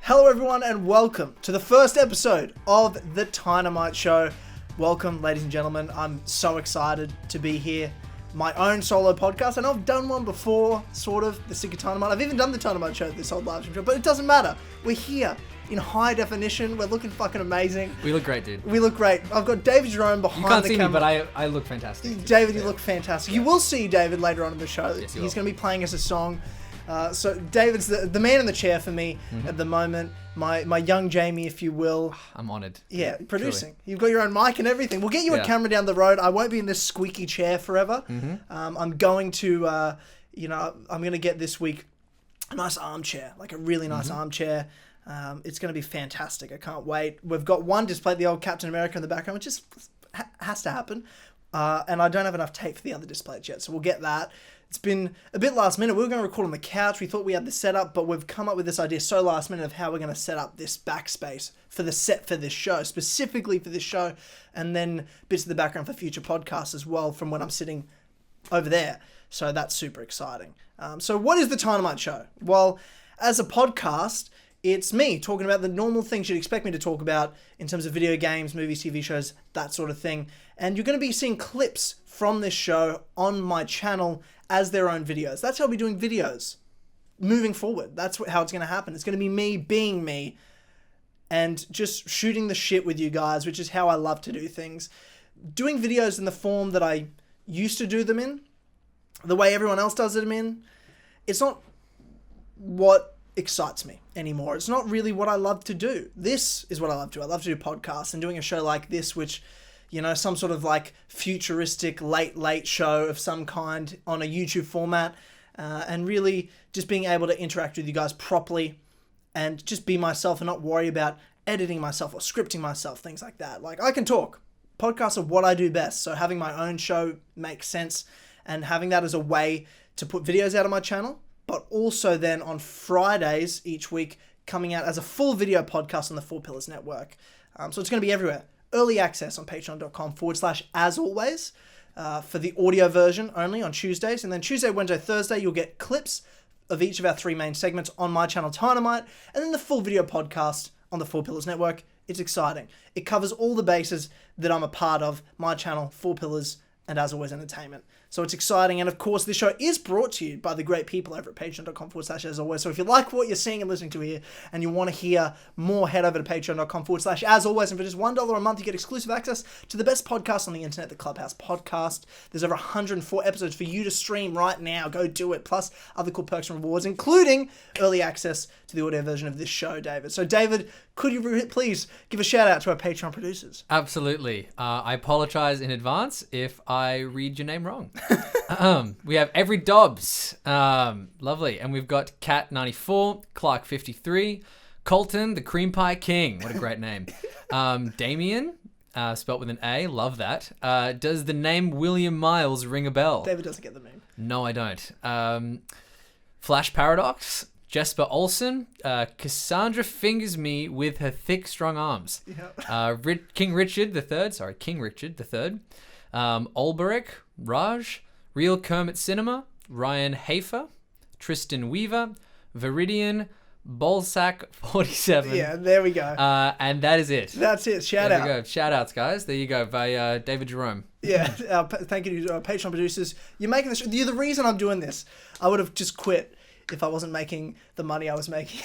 Hello everyone and welcome to the first episode of the Tynamite Show. Welcome ladies and gentlemen, I'm so excited to be here. My own solo podcast. I know I've done one before, sort of, the Sick of Tynamite. I've even done the Tynamite Show, this old live stream show, but it doesn't matter. We're here in high definition. We're looking fucking amazing. We look great, dude. We look great. I've got David Jerome behind the camera. You can't see me, but I look fantastic. David, you look fantastic. You will see David later on in the show. Yes, He's going to be playing us a song. So David's the man in the chair for me at the moment. My young Jamie, if you will. I'm honoured. Yeah, producing. Truly. You've got your own mic and everything. We'll get you a camera down the road. I won't be in this squeaky chair forever. I'm going to, I'm going to get this week a nice armchair, like a really nice armchair. It's going to be fantastic. I can't wait. We've got one displayed, the old Captain America in the background, which just has to happen. And I don't have enough tape for the other displays yet, so we'll get that. It's been a bit last minute. We were going to record on the couch. We thought we had this set up, but we've come up with this idea so last minute of how we're going to set up this backspace for the set for this show, specifically for this show, and then bits of the background for future podcasts as well from when I'm sitting over there. So that's super exciting. So what is the Tynamite Show? Well, as a podcast, it's me talking about the normal things you'd expect me to talk about in terms of video games, movies, TV shows, that sort of thing. And you're going to be seeing clips from this show on my channel as their own videos. That's how I'll be doing videos moving forward. That's how it's going to happen. It's going to be me being me and just shooting the shit with you guys, which is how I love to do things. Doing videos in the form that I used to do them in, the way everyone else does them in, it's not what excites me anymore. It's not really what I love to do. This is what I love to do. I love to do podcasts, and doing a show like this, which, you know, some sort of like futuristic late show of some kind on a YouTube format, and really just being able to interact with you guys properly and just be myself and not worry about editing myself or scripting myself, things like that. Like, I can talk. Podcasts are what I do best, so having my own show makes sense, and having that as a way to put videos out on my channel, but also then on Fridays each week coming out as a full video podcast on the Four Pillars Network. So it's going to be everywhere. Early access on patreon.com/as always for the audio version only on Tuesdays. And then Tuesday, Wednesday, Thursday, you'll get clips of each of our three main segments on my channel, Tynamite, and then the full video podcast on the Four Pillars Network. It's exciting. It covers all the bases that I'm a part of, my channel, Four Pillars, and As Always Entertainment. So it's exciting. And of course, this show is brought to you by the great people over at patreon.com/as always. So if you like what you're seeing and listening to here and you want to hear more, head over to patreon.com/as always. And for just $1 a month, you get exclusive access to the best podcast on the internet, the Clubhouse Podcast. There's over 104 episodes for you to stream right now. Go do it. Plus other cool perks and rewards, including early access to the audio version of this show, David. So David, could you please give a shout out to our Patreon producers? Absolutely. I apologize in advance if I read your name wrong. We have Every Dobbs, lovely, and we've got Cat94, Clark53, Colton, the Cream Pie King, what a great name. Damien, spelt with an A, love that. Does the name William Miles ring a bell? David doesn't get the name. No, I don't. Flash Paradox, Jesper Olsen, Cassandra fingers me with her thick, strong arms. Yep. King Richard III, Olberic, Raj, Real Kermit Cinema, Ryan Hafer, Tristan Weaver, Viridian, Bolsack 47. Yeah, there we go. And that is it. That's it. Shout out. There we go. Shout outs, guys. There you go. By David Jerome. Yeah. Thank you to our Patreon producers. You're making this. You're the reason I'm doing this. I would have just quit if I wasn't making the money I was making.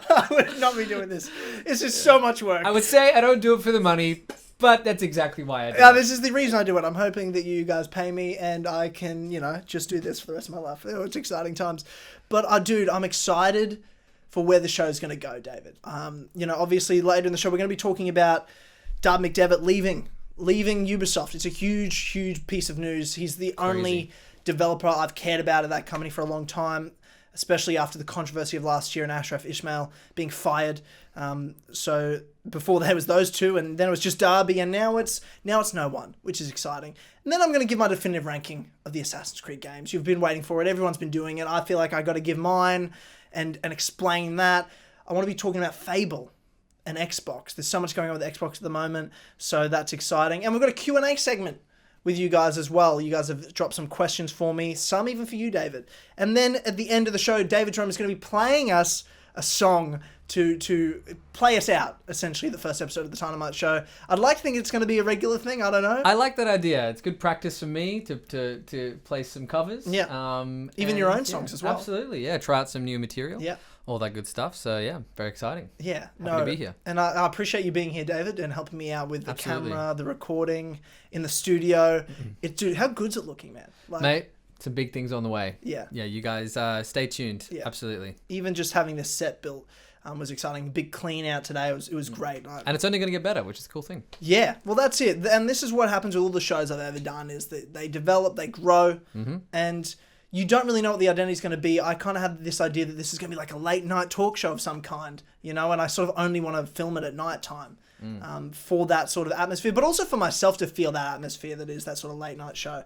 I would not be doing this. It's just so much work. I would say I don't do it for the money, but that's exactly why I do it. This is the reason I do it. I'm hoping that you guys pay me and I can, just do this for the rest of my life. It's exciting times. But, dude, I'm excited for where the show's going to go, David. Obviously later in the show, we're going to be talking about Darby McDevitt leaving Ubisoft. It's a huge, huge piece of news. He's the only developer I've cared about at that company for a long time, especially after the controversy of last year and Ashraf Ismail being fired. So before there was those two, and then it was just Darby, and now it's no one, which is exciting. And then I'm going to give my definitive ranking of the Assassin's Creed games. You've been waiting for it. Everyone's been doing it. I feel like I got to give mine and explain that. I want to be talking about Fable and Xbox. There's so much going on with Xbox at the moment, so that's exciting. And we've got a Q&A segment with you guys as well. You guys have dropped some questions for me, some even for you, David. And then at the end of the show, David Jerome is going to be playing us a song to play us out, essentially, the first episode of the Tynamite show. I'd like to think it's going to be a regular thing. I don't know. I like that idea. It's good practice for me to play some covers. Yeah. Even your own songs as well. Absolutely. Yeah. Try out some new material. Yeah. All that good stuff. So yeah, very exciting. Yeah. Happy to be here. And I appreciate you being here, David, and helping me out with the camera, the recording, in the studio. Dude, how good's it looking, man? Like, mate, some big things on the way. Yeah. Yeah, you guys stay tuned. Yeah. Absolutely. Even just having this set built was exciting. Big clean out today. It was great. And it's only going to get better, which is a cool thing. Yeah. Well, that's it. And this is what happens with all the shows I've ever done is that they develop, they grow, and you don't really know what the identity is going to be. I kind of had this idea that this is going to be like a late night talk show of some kind, and I sort of only want to film it at night time for that sort of atmosphere, but also for myself to feel that atmosphere that is that sort of late night show.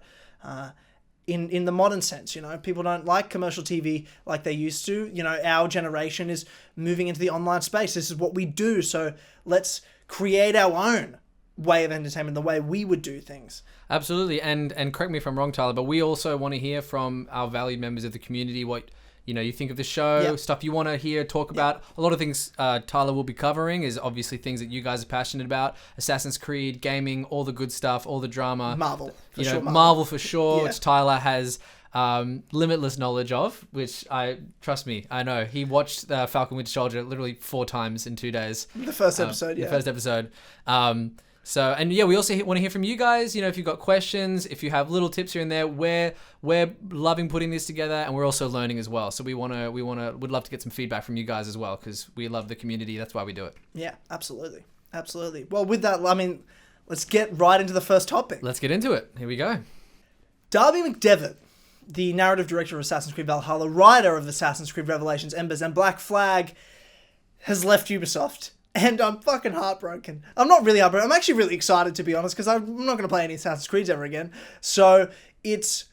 In the modern sense, people don't like commercial TV like they used to. Our generation is moving into the online space. This is what we do. So let's create our own way of entertainment, the way we would do things. Absolutely. And correct me if I'm wrong, Tyler, but we also want to hear from our valued members of the community what you think of the show, stuff you want to hear, talk about. A lot of things Tyler will be covering is obviously things that you guys are passionate about. Assassin's Creed, gaming, all the good stuff, all the drama. Marvel. Marvel for sure, which Tyler has limitless knowledge of, which trust me, I know. He watched Falcon Winter Soldier literally 4 times in 2 days. The first episode, The first episode. We also want to hear from you guys. If you've got questions, if you have little tips here and there, we're loving putting this together, and we're also learning as well. So we'd love to get some feedback from you guys as well, because we love the community. That's why we do it. Yeah, absolutely. Well, with that, let's get right into the first topic. Let's get into it. Here we go. Darby McDevitt, the narrative director of Assassin's Creed Valhalla, writer of Assassin's Creed Revelations, Embers, and Black Flag, has left Ubisoft. And I'm fucking heartbroken. I'm not really heartbroken. I'm actually really excited, to be honest, because I'm not going to play any Assassin's Creeds ever again. So it's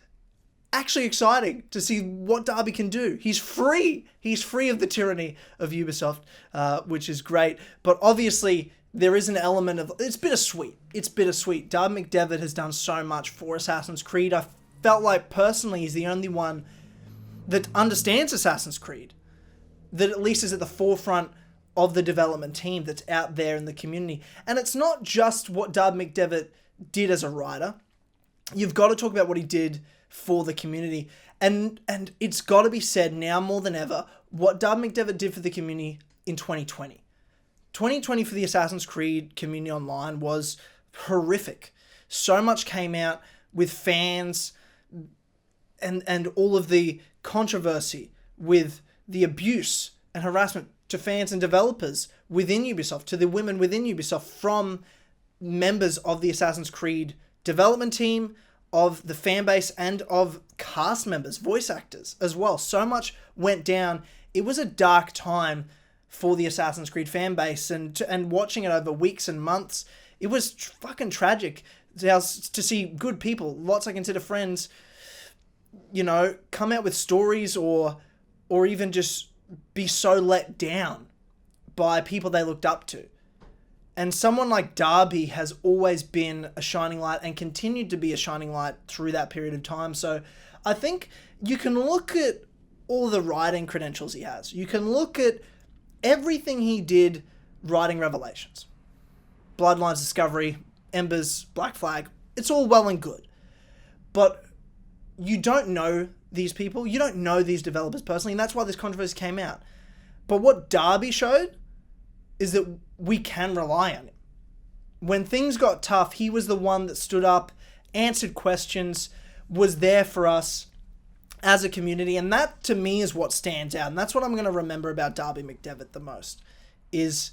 actually exciting to see what Darby can do. He's free. He's free of the tyranny of Ubisoft, which is great. But obviously, there is an element of... It's bittersweet. Darby McDevitt has done so much for Assassin's Creed. I felt like, personally, he's the only one that understands Assassin's Creed. That at least is at the forefront of the development team that's out there in the community. And it's not just what Darby McDevitt did as a writer. You've got to talk about what he did for the community. And it's got to be said now more than ever, what Darby McDevitt did for the community in 2020. 2020 for the Assassin's Creed community online was horrific. So much came out with fans and all of the controversy with the abuse and harassment to fans and developers within Ubisoft, to the women within Ubisoft, from members of the Assassin's Creed development team, of the fan base, and of cast members, voice actors as well. So much went down. It was a dark time for the Assassin's Creed fan base, and watching it over weeks and months, it was fucking tragic to see good people, lots I consider friends, come out with stories or even just be so let down by people they looked up to. And someone like Darby has always been a shining light and continued to be a shining light through that period of time. So I think you can look at all the writing credentials he has. You can look at everything he did writing Revelations, Bloodlines Discovery, Embers, Black Flag. It's all well and good. But you don't know these people. You don't know these developers personally, and that's why this controversy came out. But what Darby showed is that we can rely on him. When things got tough, he was the one that stood up, answered questions, was there for us as a community, and that, to me, is what stands out. And that's what I'm going to remember about Darby McDevitt the most, is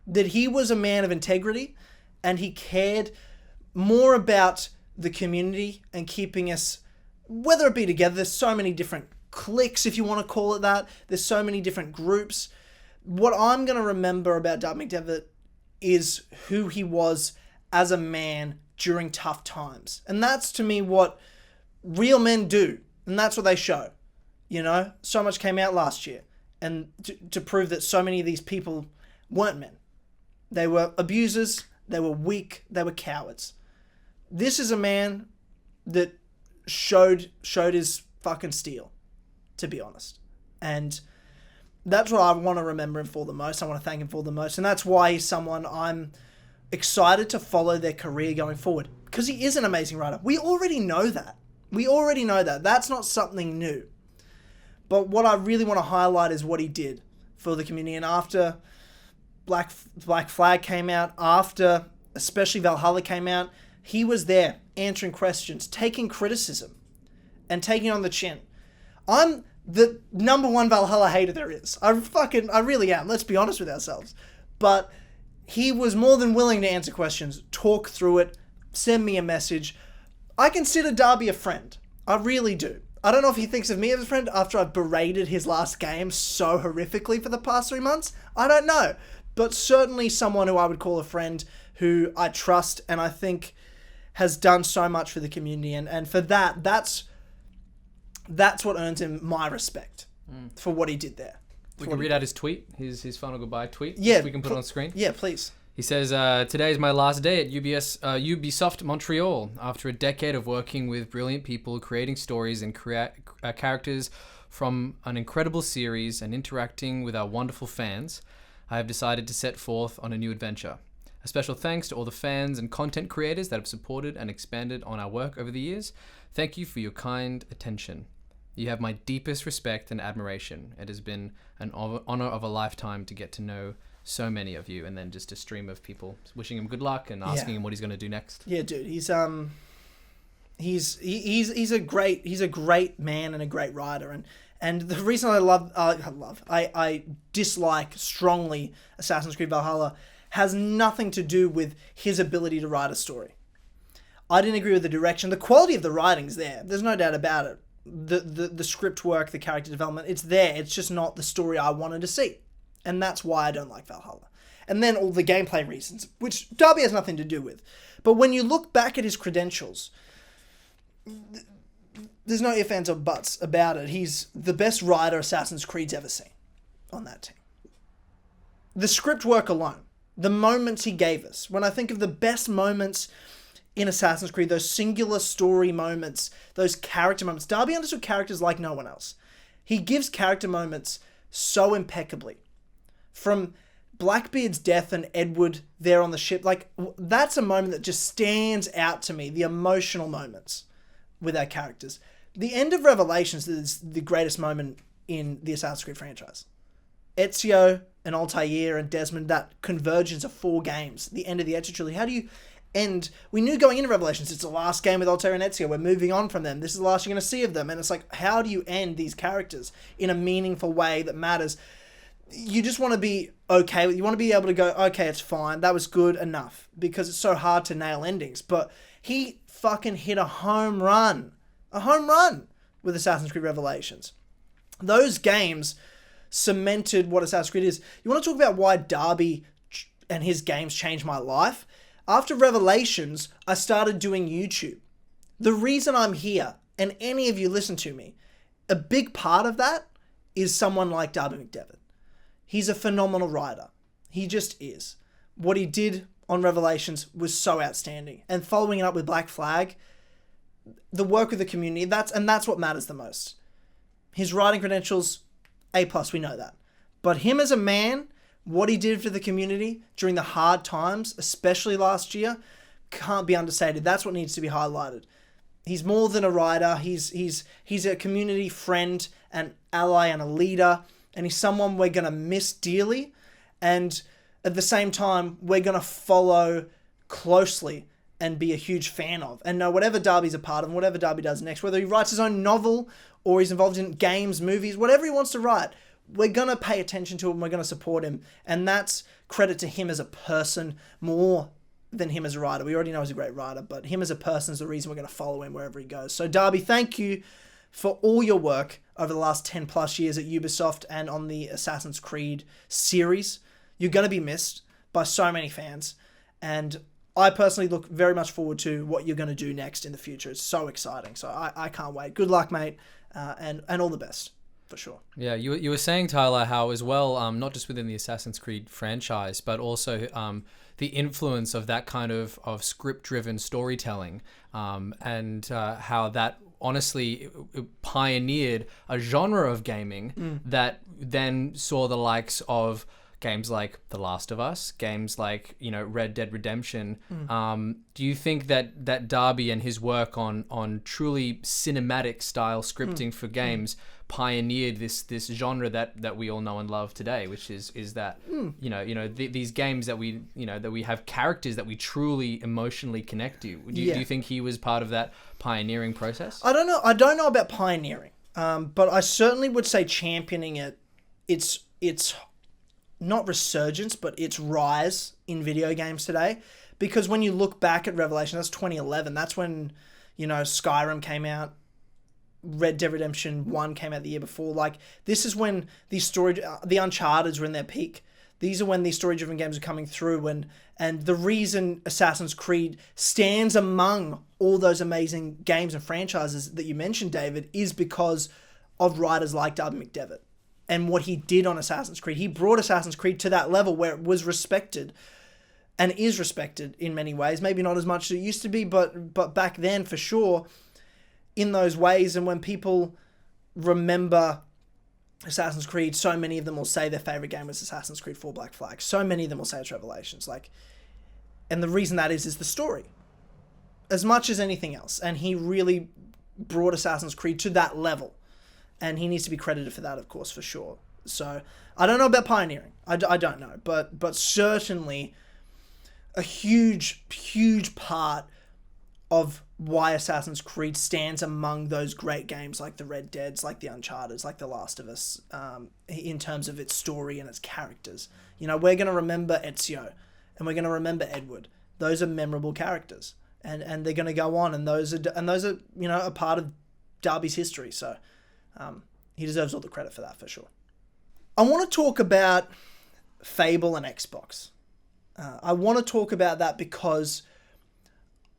that he was a man of integrity, and he cared more about the community and keeping us, whether it be together. There's so many different cliques, if you want to call it that. There's so many different groups. What I'm going to remember about Darby McDevitt is who he was as a man during tough times. And that's, to me, what real men do. And that's what they show. So much came out last year. And to prove that so many of these people weren't men. They were abusers. They were weak. They were cowards. this is a man that showed his fucking steel, to be honest. And that's what I want to remember him for the most. I want to thank him for the most. And that's why he's someone I'm excited to follow their career going forward. Because he is an amazing writer. We already know that. That's not something new. But what I really want to highlight is what he did for the community. And after Black Flag came out, after especially Valhalla came out, he was there answering questions, taking criticism, and taking on the chin. I'm the number one Valhalla hater there is. I really am. Let's be honest with ourselves. But he was more than willing to answer questions, talk through it, send me a message. I consider Darby a friend. I really do. I don't know if he thinks of me as a friend after I've berated his last game so horrifically for the past 3 months. I don't know. But certainly someone who I would call a friend, who I trust and I think has done so much for the community. And for that's what earns him my respect for what he did there. We can read out his tweet, his final goodbye tweet. Yeah. We can put it on screen. Yeah, please. He says, today is my last day at Ubisoft Montreal. After a decade of working with brilliant people, creating stories and characters from an incredible series and interacting with our wonderful fans, I have decided to set forth on a new adventure. A special thanks to all the fans and content creators that have supported and expanded on our work over the years. Thank you for your kind attention. You have my deepest respect and admiration. It has been an honor of a lifetime to get to know so many of you. And then just a stream of people wishing him good luck and asking him what he's going to do next. Yeah, dude, he's a great man and a great writer. And the reason I dislike strongly Assassin's Creed Valhalla has nothing to do with his ability to write a story. I didn't agree with the direction. The quality of the writing's there. There's no doubt about it. The script work, the character development, it's there. It's just not the story I wanted to see. And that's why I don't like Valhalla. And then all the gameplay reasons, which Darby has nothing to do with. But when you look back at his credentials, there's no ifs, ands, or buts about it. He's the best writer Assassin's Creed's ever seen on that team. The script work alone, the moments he gave us, when I think of the best moments in Assassin's Creed, those singular story moments, those character moments, Darby understood characters like no one else. He gives character moments so impeccably. From Blackbeard's death and Edward there on the ship, like, that's a moment that just stands out to me, the emotional moments with our characters. The end of Revelations is the greatest moment in the Assassin's Creed franchise. Ezio and Altair and Desmond, that convergence of 4 games, the end of the Ezio trilogy. How do you end? We knew going into Revelations, it's the last game with Altair and Ezio. We're moving on from them. This is the last you're going to see of them. And it's like, how do you end these characters in a meaningful way that matters? You just want to be okay. You want to be able to go, okay, it's fine. That was good enough. Because it's so hard to nail endings. But he fucking hit a home run. A home run with Assassin's Creed Revelations. Those games cemented what Assassin's Creed is. You want to talk about why Darby and his games changed my life? After Revelations, I started doing YouTube. The reason I'm here, and any of you listen to me, a big part of that is someone like Darby McDevitt. He's a phenomenal writer. He just is. What he did on Revelations was so outstanding. And following it up with Black Flag, the work of the community, that's what matters the most. His writing credentials, A+, we know that. But him as a man, what he did for the community during the hard times, especially last year, can't be understated. That's what needs to be highlighted. He's more than a writer. He's a community friend, an ally, and a leader. And he's someone we're going to miss dearly. And at the same time, we're going to follow closely and be a huge fan of. And know whatever Darby's a part of, and whatever Darby does next, whether he writes his own novel or he's involved in games, movies, whatever he wants to write, we're going to pay attention to him. We're going to support him. And that's credit to him as a person more than him as a writer. We already know he's a great writer, but him as a person is the reason we're going to follow him wherever he goes. So Darby, thank you for all your work over the last 10 plus years at Ubisoft and on the Assassin's Creed series. You're going to be missed by so many fans. And I personally look very much forward to what you're going to do next in the future. It's so exciting. So I can't wait. Good luck, mate. And all the best. for sure. Yeah, you were saying, Tyler, how as well, not just within the Assassin's Creed franchise, but also the influence of that kind of script-driven storytelling, and how that honestly it pioneered a genre of gaming that then saw the likes of games like The Last of Us, games like, Red Dead Redemption. Do you think that Darby and his work on truly cinematic style scripting for games pioneered this genre that we all know and love today, which is that these games that we have characters that we truly emotionally connect to? Do you think he was part of that pioneering process? I don't know about pioneering, but I certainly would say championing it. It's not resurgence, but its rise in video games today. Because when you look back at Revelation, that's 2011. That's when, Skyrim came out. Red Dead Redemption 1 came out the year before. Like, this is when the Uncharted's were in their peak. These are when these story-driven games are coming through. And the reason Assassin's Creed stands among all those amazing games and franchises that you mentioned, David, is because of writers like Darby McDevitt. And what he did on Assassin's Creed. He brought Assassin's Creed to that level where it was respected and is respected in many ways. Maybe not as much as it used to be, but back then for sure in those ways. And when people remember Assassin's Creed, so many of them will say their favorite game was Assassin's Creed 4 Black Flag. So many of them will say it's Revelations. And the reason that is the story as much as anything else. And he really brought Assassin's Creed to that level. And he needs to be credited for that, of course, for sure. So, I don't know about pioneering. I don't know. But certainly a huge, huge part of why Assassin's Creed stands among those great games like the Red Deads, like the Uncharted's, like The Last of Us, in terms of its story and its characters. We're going to remember Ezio, and we're going to remember Edward. Those are memorable characters. And they're going to go on, and those are a part of Darby's history. So, he deserves all the credit for that, for sure. I want to talk about Fable and Xbox. I want to talk about that because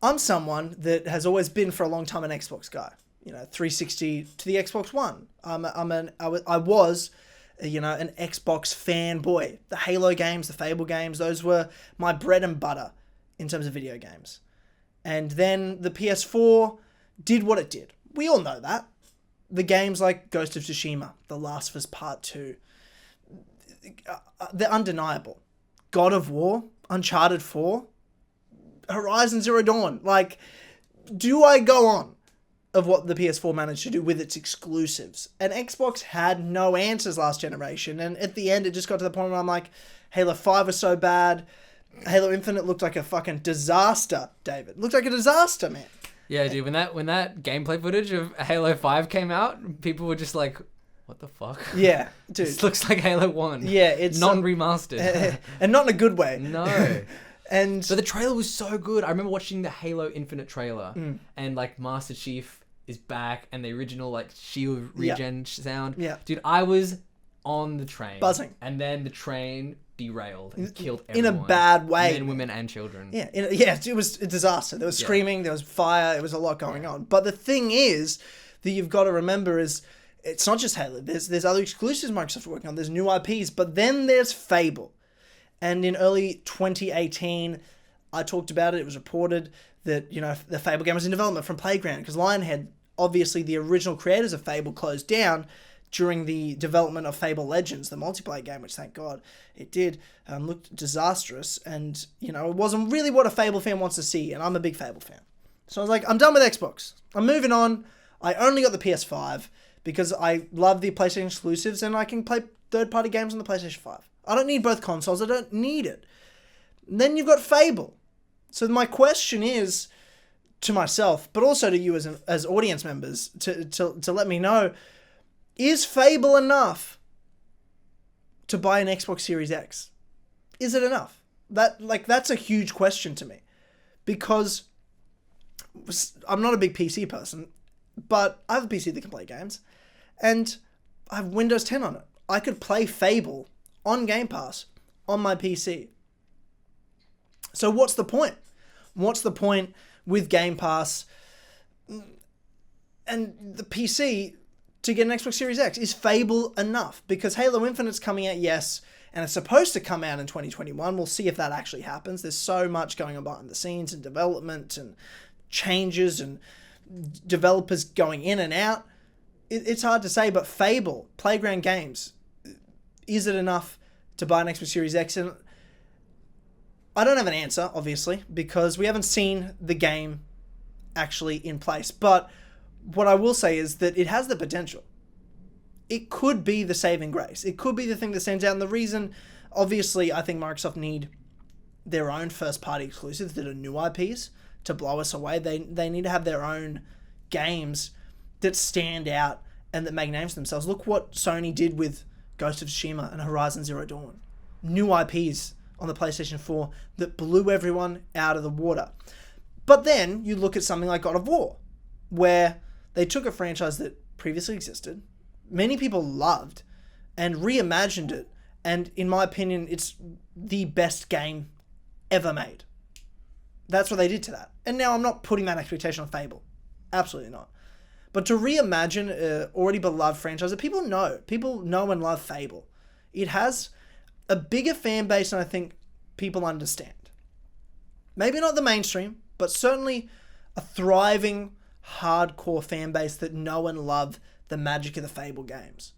I'm someone that has always been for a long time an Xbox guy. 360 to the Xbox One. I was an Xbox fanboy. The Halo games, the Fable games, those were my bread and butter in terms of video games. And then the PS4 did what it did. We all know that. The games like Ghost of Tsushima, The Last of Us Part 2, they're undeniable. God of War, Uncharted 4, Horizon Zero Dawn. Do I go on of what the PS4 managed to do with its exclusives? And Xbox had no answers last generation. And at the end, it just got to the point where I'm like, Halo 5 was so bad. Halo Infinite looked like a fucking disaster, David. Looked like a disaster, man. Yeah, dude, when that gameplay footage of Halo 5 came out, people were just like, what the fuck? Yeah, dude. This looks like Halo 1. Yeah, it's non-remastered. And not in a good way. No. But the trailer was so good. I remember watching the Halo Infinite trailer and Master Chief is back and the original shield regen sound. Yeah. Dude, I was on the train. Buzzing. And then the train derailed and killed everyone. In a bad way. Men, women, and children. Yeah, it was a disaster. There was screaming, there was fire, there was a lot going on. But the thing is that you've got to remember is it's not just Halo. There's other exclusives Microsoft are working on. There's new IPs, but then there's Fable. And in early 2018, I talked about it. It was reported that, the Fable game was in development from Playground because Lionhead, obviously the original creators of Fable, closed down during the development of Fable Legends, the multiplayer game, which thank God it did, looked disastrous. And, it wasn't really what a Fable fan wants to see. And I'm a big Fable fan. So I was like, I'm done with Xbox. I'm moving on. I only got the PS5 because I love the PlayStation exclusives and I can play third-party games on the PlayStation 5. I don't need both consoles. I don't need it. And then you've got Fable. So my question is to myself, but also to you as audience members, to let me know, is Fable enough to buy an Xbox Series X? Is it enough? That's a huge question to me. Because I'm not a big PC person, but I have a PC that can play games. And I have Windows 10 on it. I could play Fable on Game Pass on my PC. So what's the point? What's the point with Game Pass? And the PC to get an Xbox Series X? Is Fable enough? Because Halo Infinite's coming out, yes, and it's supposed to come out in 2021. We'll see if that actually happens. There's so much going on behind the scenes and development and changes and developers going in and out. It's hard to say, but Fable, Playground Games, is it enough to buy an Xbox Series X? And I don't have an answer, obviously, because we haven't seen the game actually in place. But what I will say is that it has the potential. It could be the saving grace. It could be the thing that stands out. And the reason, obviously, I think Microsoft need their own first-party exclusives that are new IPs to blow us away. They need to have their own games that stand out and that make names for themselves. Look what Sony did with Ghost of Tsushima and Horizon Zero Dawn. New IPs on the PlayStation 4 that blew everyone out of the water. But then you look at something like God of War, where they took a franchise that previously existed, many people loved, and reimagined it. And in my opinion, it's the best game ever made. That's what they did to that. And now I'm not putting that expectation on Fable. Absolutely not. But to reimagine an already beloved franchise that people know and love Fable. It has a bigger fan base than I think people understand. Maybe not the mainstream, but certainly a thriving, hardcore fan base that know and love the magic of the Fable games.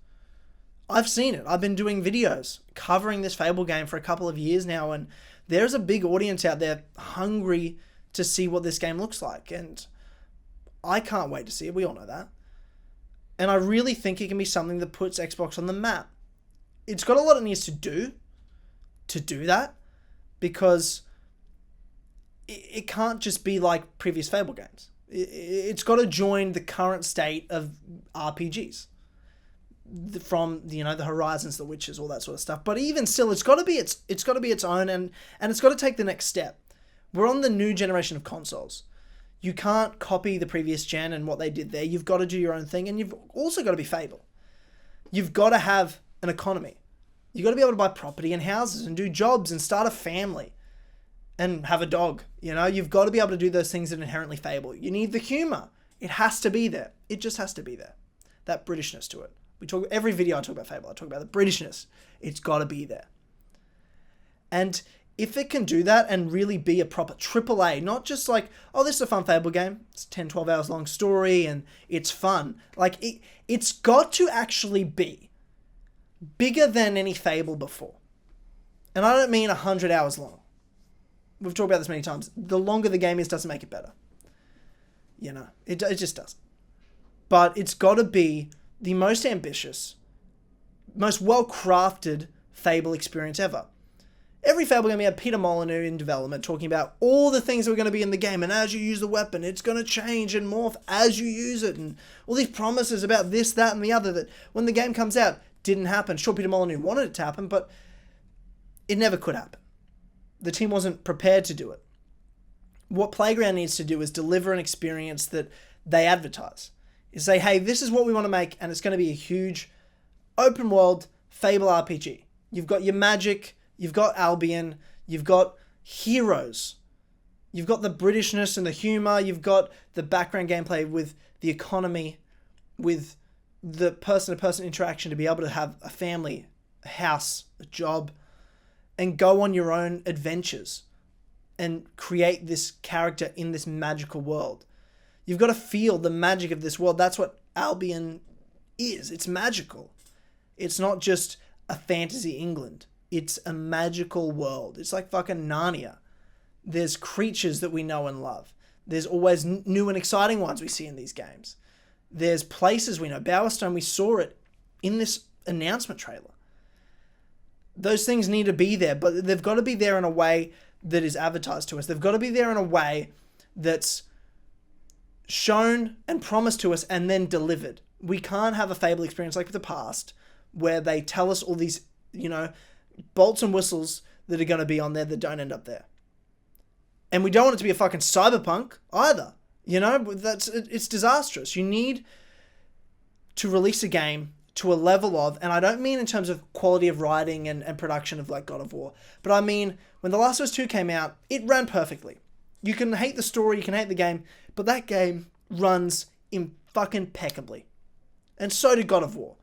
I've seen it. I've been doing videos covering this Fable game for a couple of years now, and there's a big audience out there hungry to see what this game looks like, and I can't wait to see it. We all know that. And I really think it can be something that puts Xbox on the map. It's got a lot it needs to do that, because it can't just be like previous Fable games. It's got to join the current state of RPGs. From the Horizons, the Witches, all that sort of stuff. But even still, it's got to be its own, and it's got to take the next step. We're on the new generation of consoles. You can't copy the previous gen and what they did there. You've got to do your own thing, and you've also got to be Fable. You've got to have an economy. You've got to be able to buy property and houses and do jobs and start a family and have a dog. You've got to be able to do those things that are inherently Fable. You need the humor. It has to be there. It just has to be there. That Britishness to it. Every video I talk about Fable, I talk about the Britishness. It's got to be there. And if it can do that and really be a proper AAA, not just like, oh, this is a fun Fable game. It's 10, 12 hours long story and it's fun. Like, it's got to actually be bigger than any Fable before. And I don't mean 100 hours long. We've talked about this many times. The longer the game is doesn't make it better. It just doesn't. But it's got to be the most ambitious, most well-crafted Fable experience ever. Every Fable game, we had Peter Molyneux in development talking about all the things that were going to be in the game, and as you use the weapon, it's going to change and morph as you use it, and all these promises about this, that, and the other that when the game comes out, didn't happen. Sure, Peter Molyneux wanted it to happen, but it never could happen. The team wasn't prepared to do it. What Playground needs to do is deliver an experience that they advertise. Is say, hey, this is what we want to make, and it's going to be a huge open world Fable RPG. You've got your magic, you've got Albion, you've got heroes, you've got the Britishness and the humor, you've got the background gameplay with the economy, with the person-to-person interaction to be able to have a family, a house, a job, and go on your own adventures and create this character in this magical world. You've got to feel the magic of this world. That's what Albion is. It's magical. It's not just a fantasy England. It's a magical world. It's like fucking Narnia. There's creatures that we know and love. There's always new and exciting ones we see in these games. There's places we know. Bowerstone, we saw it in this announcement trailer. Those things need to be there, but they've got to be there in a way that is advertised to us. They've got to be there in a way that's shown and promised to us and then delivered. We can't have a Fable experience like the past where they tell us all these, bolts and whistles that are going to be on there that don't end up there. And we don't want it to be a fucking cyberpunk either. It's disastrous. You need to release a game to a level of, and I don't mean in terms of quality of writing and production of like God of War, but I mean when The Last of Us 2 came out, it ran perfectly. You can hate the story, you can hate the game, but that game runs fucking impeccably. And so did God of War.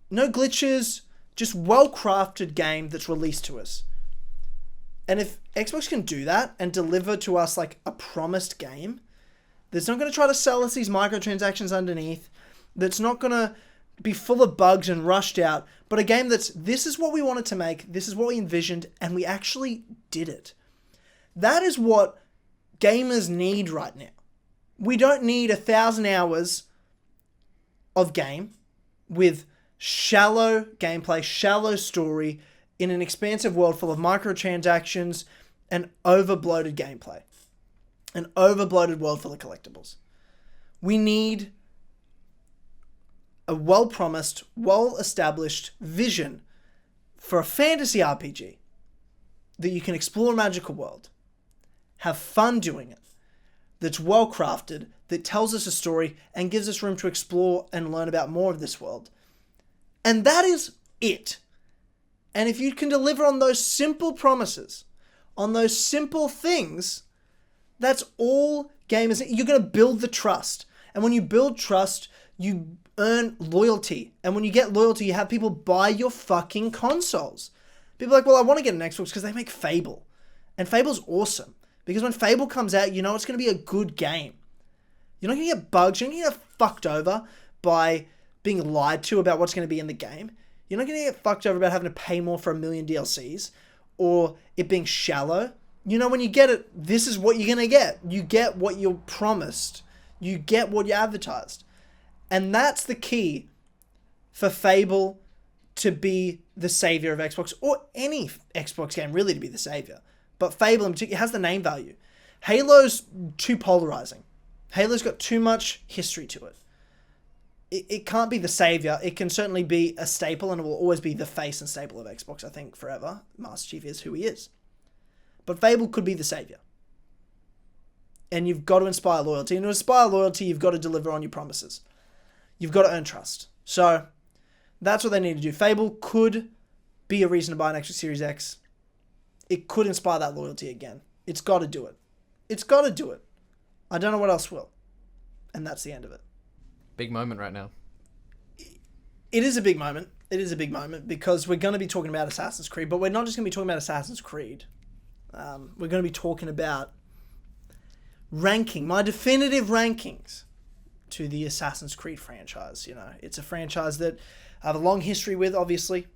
No glitches, just well-crafted game that's released to us. And if Xbox can do that and deliver to us like a promised game that's not going to try to sell us these microtransactions underneath, that's not going to be full of bugs and rushed out, but a game this is what we wanted to make, this is what we envisioned, and we actually did it. That is what gamers need right now. We don't need 1,000 hours of game with shallow gameplay, shallow story in an expansive world full of microtransactions and over-bloated gameplay. An over-bloated world full of collectibles. We need a well-promised, well-established vision for a fantasy RPG that you can explore a magical world, have fun doing it, that's well-crafted, that tells us a story and gives us room to explore and learn about more of this world. And that is it. And if you can deliver on those simple promises, on those simple things, that's all gamers. You're going to build the trust. And when you build trust, you earn loyalty. And when you get loyalty, you have people buy your fucking consoles. People are like, well, I want to get an Xbox because they make Fable. And Fable's awesome. Because when Fable comes out, you know it's going to be a good game. You're not going to get bugs. You're not going to get fucked over by being lied to about what's going to be in the game. You're not going to get fucked over about having to pay more for 1 million DLCs or it being shallow. You know, when you get it, this is what you're going to get. You get what you're promised. You get what you advertised. And that's the key for Fable to be the savior of Xbox, or any Xbox game really to be the savior. But Fable in particular has the name value. Halo's too polarizing. Halo's got too much history to it. It can't be the savior. It can certainly be a staple, and it will always be the face and staple of Xbox, I think, forever. Master Chief is who he is. But Fable could be the savior. And you've got to inspire loyalty. And to inspire loyalty, you've got to deliver on your promises. You've got to earn trust. So that's what they need to do. Fable could be a reason to buy an Xbox Series X. It could inspire that loyalty again. It's got to do it. It's got to do it. I don't know what else will. And that's the end of it. Big moment right now. It is a big moment. It is a big moment because we're going to be talking about Assassin's Creed, but we're not just going to be talking about Assassin's Creed. We're going to be talking about ranking, my definitive rankings to the Assassin's Creed franchise. You know, it's a franchise that I have a long history with, obviously.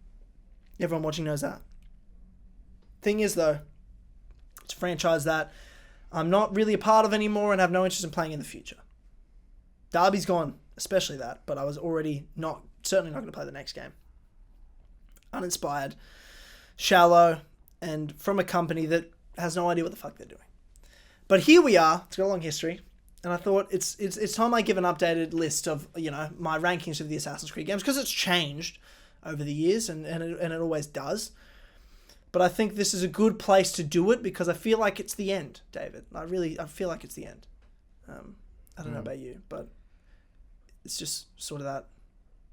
Everyone watching knows that. Thing is, though, it's a franchise that I'm not really a part of anymore and have no interest in playing in the future. Darby's gone, especially that, but I was already certainly not going to play the next game. Uninspired, shallow, and from a company that has no idea what the fuck they're doing. But here we are. It's got a long history, and I thought it's time I give an updated list of, you know, my rankings of the Assassin's Creed games, because it's changed over the years, and it always does. But I think this is a good place to do it because I feel like it's the end, David. I feel like it's the end. I don't know about you, but it's just sort of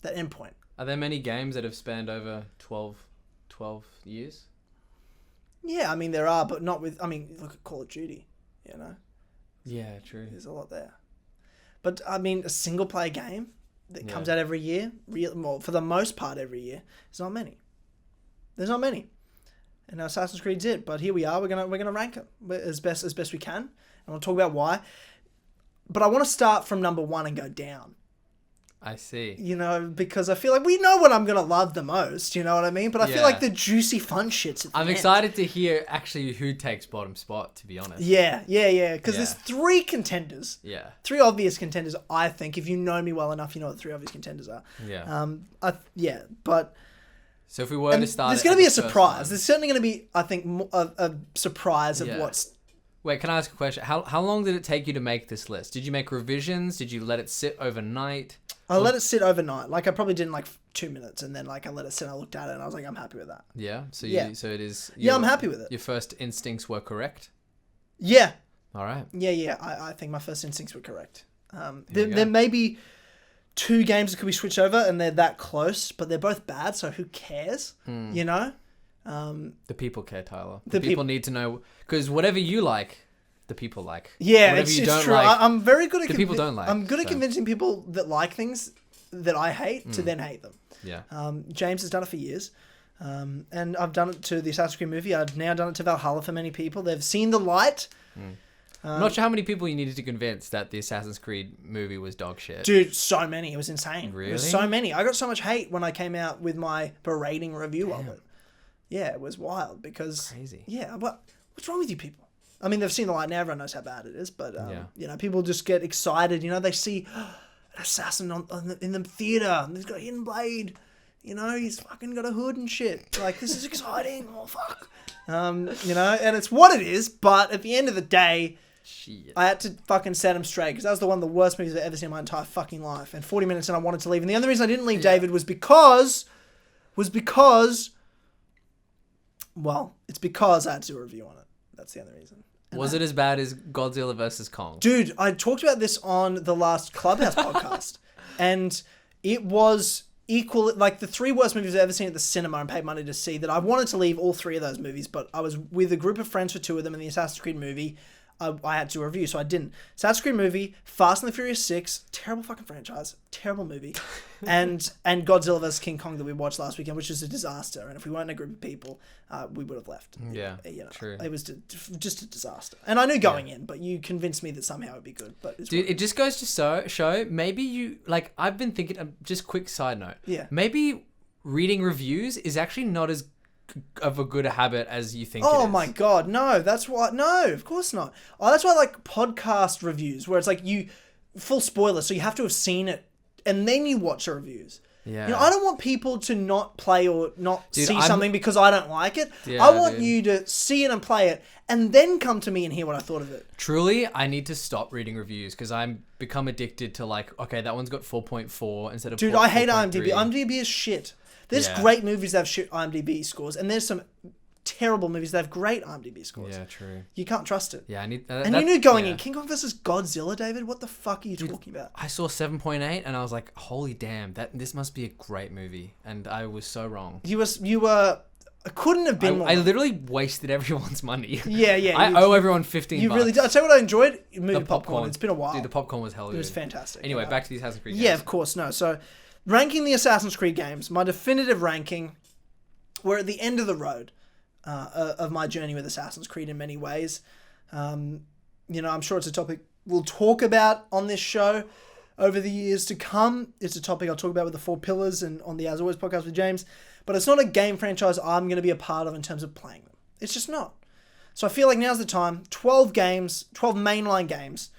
that end point. Are there many games that have spanned over 12 years? Yeah, I mean, there are, but not with... I mean, look at Call of Duty, you know? Yeah, true. There's a lot there. But, I mean, a single-player game that comes out every year, well, for the most part every year, there's not many. There's not many. And Assassin's Creed's it. But here we are. We're gonna rank it as best we can. And we'll talk about why. But I want to start from number 1 and go down. I see. You know, because I feel like we know what I'm going to love the most, you know what I mean? But I feel like the juicy fun shit's at the I'm end. excited to hear actually who takes bottom spot, to be honest. Yeah. Because there's 3 contenders. Yeah. 3 obvious contenders, I think. If you know me well enough, you know what the 3 obvious contenders are. Yeah. But... So if we were to start... There's going to be a surprise. There's certainly going to be, I think, a surprise of what's... Wait, can I ask a question? How long did it take you to make this list? Did you make revisions? Did you let it sit overnight? I let it sit overnight. Like, I probably did in like 2 minutes, and then like I let it sit and I looked at it and I was like, I'm happy with that. Yeah? So it is... I'm happy with it. Your first instincts were correct? Yeah. All right. Yeah. I think my first instincts were correct. There may be 2 games that could be switched over and they're that close, but they're both bad, so who cares? You know? The people care, Tyler. The people need to know, because whatever you like, the people like. Yeah, whatever it's you don't true. like, I'm very good at the people don't like. I'm good at convincing people that like things that I hate to then hate them. Yeah. James has done it for years. And I've done it to the Assassin's Creed movie. I've now done it to Valhalla for many people. They've seen the light. I'm not sure how many people you needed to convince that the Assassin's Creed movie was dog shit. Dude, so many. It was insane. Really? It was so many. I got so much hate when I came out with my berating review of it. Yeah, it was wild because... Crazy. Yeah, what's wrong with you people? I mean, they've seen the light now. Everyone knows how bad it is. But, people just get excited. They see an assassin in the theater. And he's got a hidden blade. He's fucking got a hood and shit. Like, this is exciting. Oh, fuck. And it's what it is. But at the end of the day... Shit. I had to fucking set him straight because that was one of the worst movies I've ever seen in my entire fucking life. And 40 minutes and I wanted to leave. And the other reason I didn't leave, David, was because, well, it's because I had to do a review on it. That's the other reason. Was it as bad as Godzilla vs. Kong? Dude, I talked about this on the last Clubhouse podcast. And it was equal, like the 3 worst movies I've ever seen at the cinema and paid money to see, that I wanted to leave all 3 of those movies. But I was with a group of friends for 2 of them, and the Assassin's Creed movie I had to do a review, so I didn't. Assassin's Creed movie, Fast and the Furious 6, terrible fucking franchise, terrible movie, and Godzilla vs. King Kong that we watched last weekend, which was a disaster. And if we weren't a group of people, we would have left. Yeah, true. It was just a disaster. And I knew going in, but you convinced me that somehow it'd be good. But dude, it just goes to show maybe you like. I've been thinking. Just quick side note. Yeah. Maybe reading reviews is actually not as of a good habit as you think. Oh my god, no! That's why. No, of course not. Oh, that's why I like podcast reviews, where it's like full spoiler, so you have to have seen it and then you watch the reviews. Yeah. I don't want people to not play or not see something because I don't like it. Yeah, I want you to see it and play it and then come to me and hear what I thought of it. Truly, I need to stop reading reviews because I'm become addicted to like, okay, that one's got 4.4 instead of 4.3. Dude, I hate IMDb. IMDb is shit. There's great movies that have shit IMDb scores, and there's some terrible movies that have great IMDb scores. Yeah, true. You can't trust it. Yeah, I need. And you knew going in, King Kong vs. Godzilla, David. What the fuck are you talking about? I saw 7.8, and I was like, holy damn, this must be a great movie, and I was so wrong. You were. Couldn't have been more. I literally wasted everyone's money. Yeah. I owe everyone $15. You really did. I'll tell you what I enjoyed. Movie popcorn. It's been a while. Dude, the popcorn was hell good. It was fantastic. Anyway, back to the Assassin's Creed games. Yeah, of course. No. So, ranking the Assassin's Creed games, my definitive ranking, we're at the end of the road of my journey with Assassin's Creed in many ways. I'm sure it's a topic we'll talk about on this show over the years to come. It's a topic I'll talk about with the 4 Pillars and on the As Always podcast with James. But it's not a game franchise I'm going to be a part of in terms of playing them. It's just not. So I feel like now's the time. 12 games, 12 mainline games,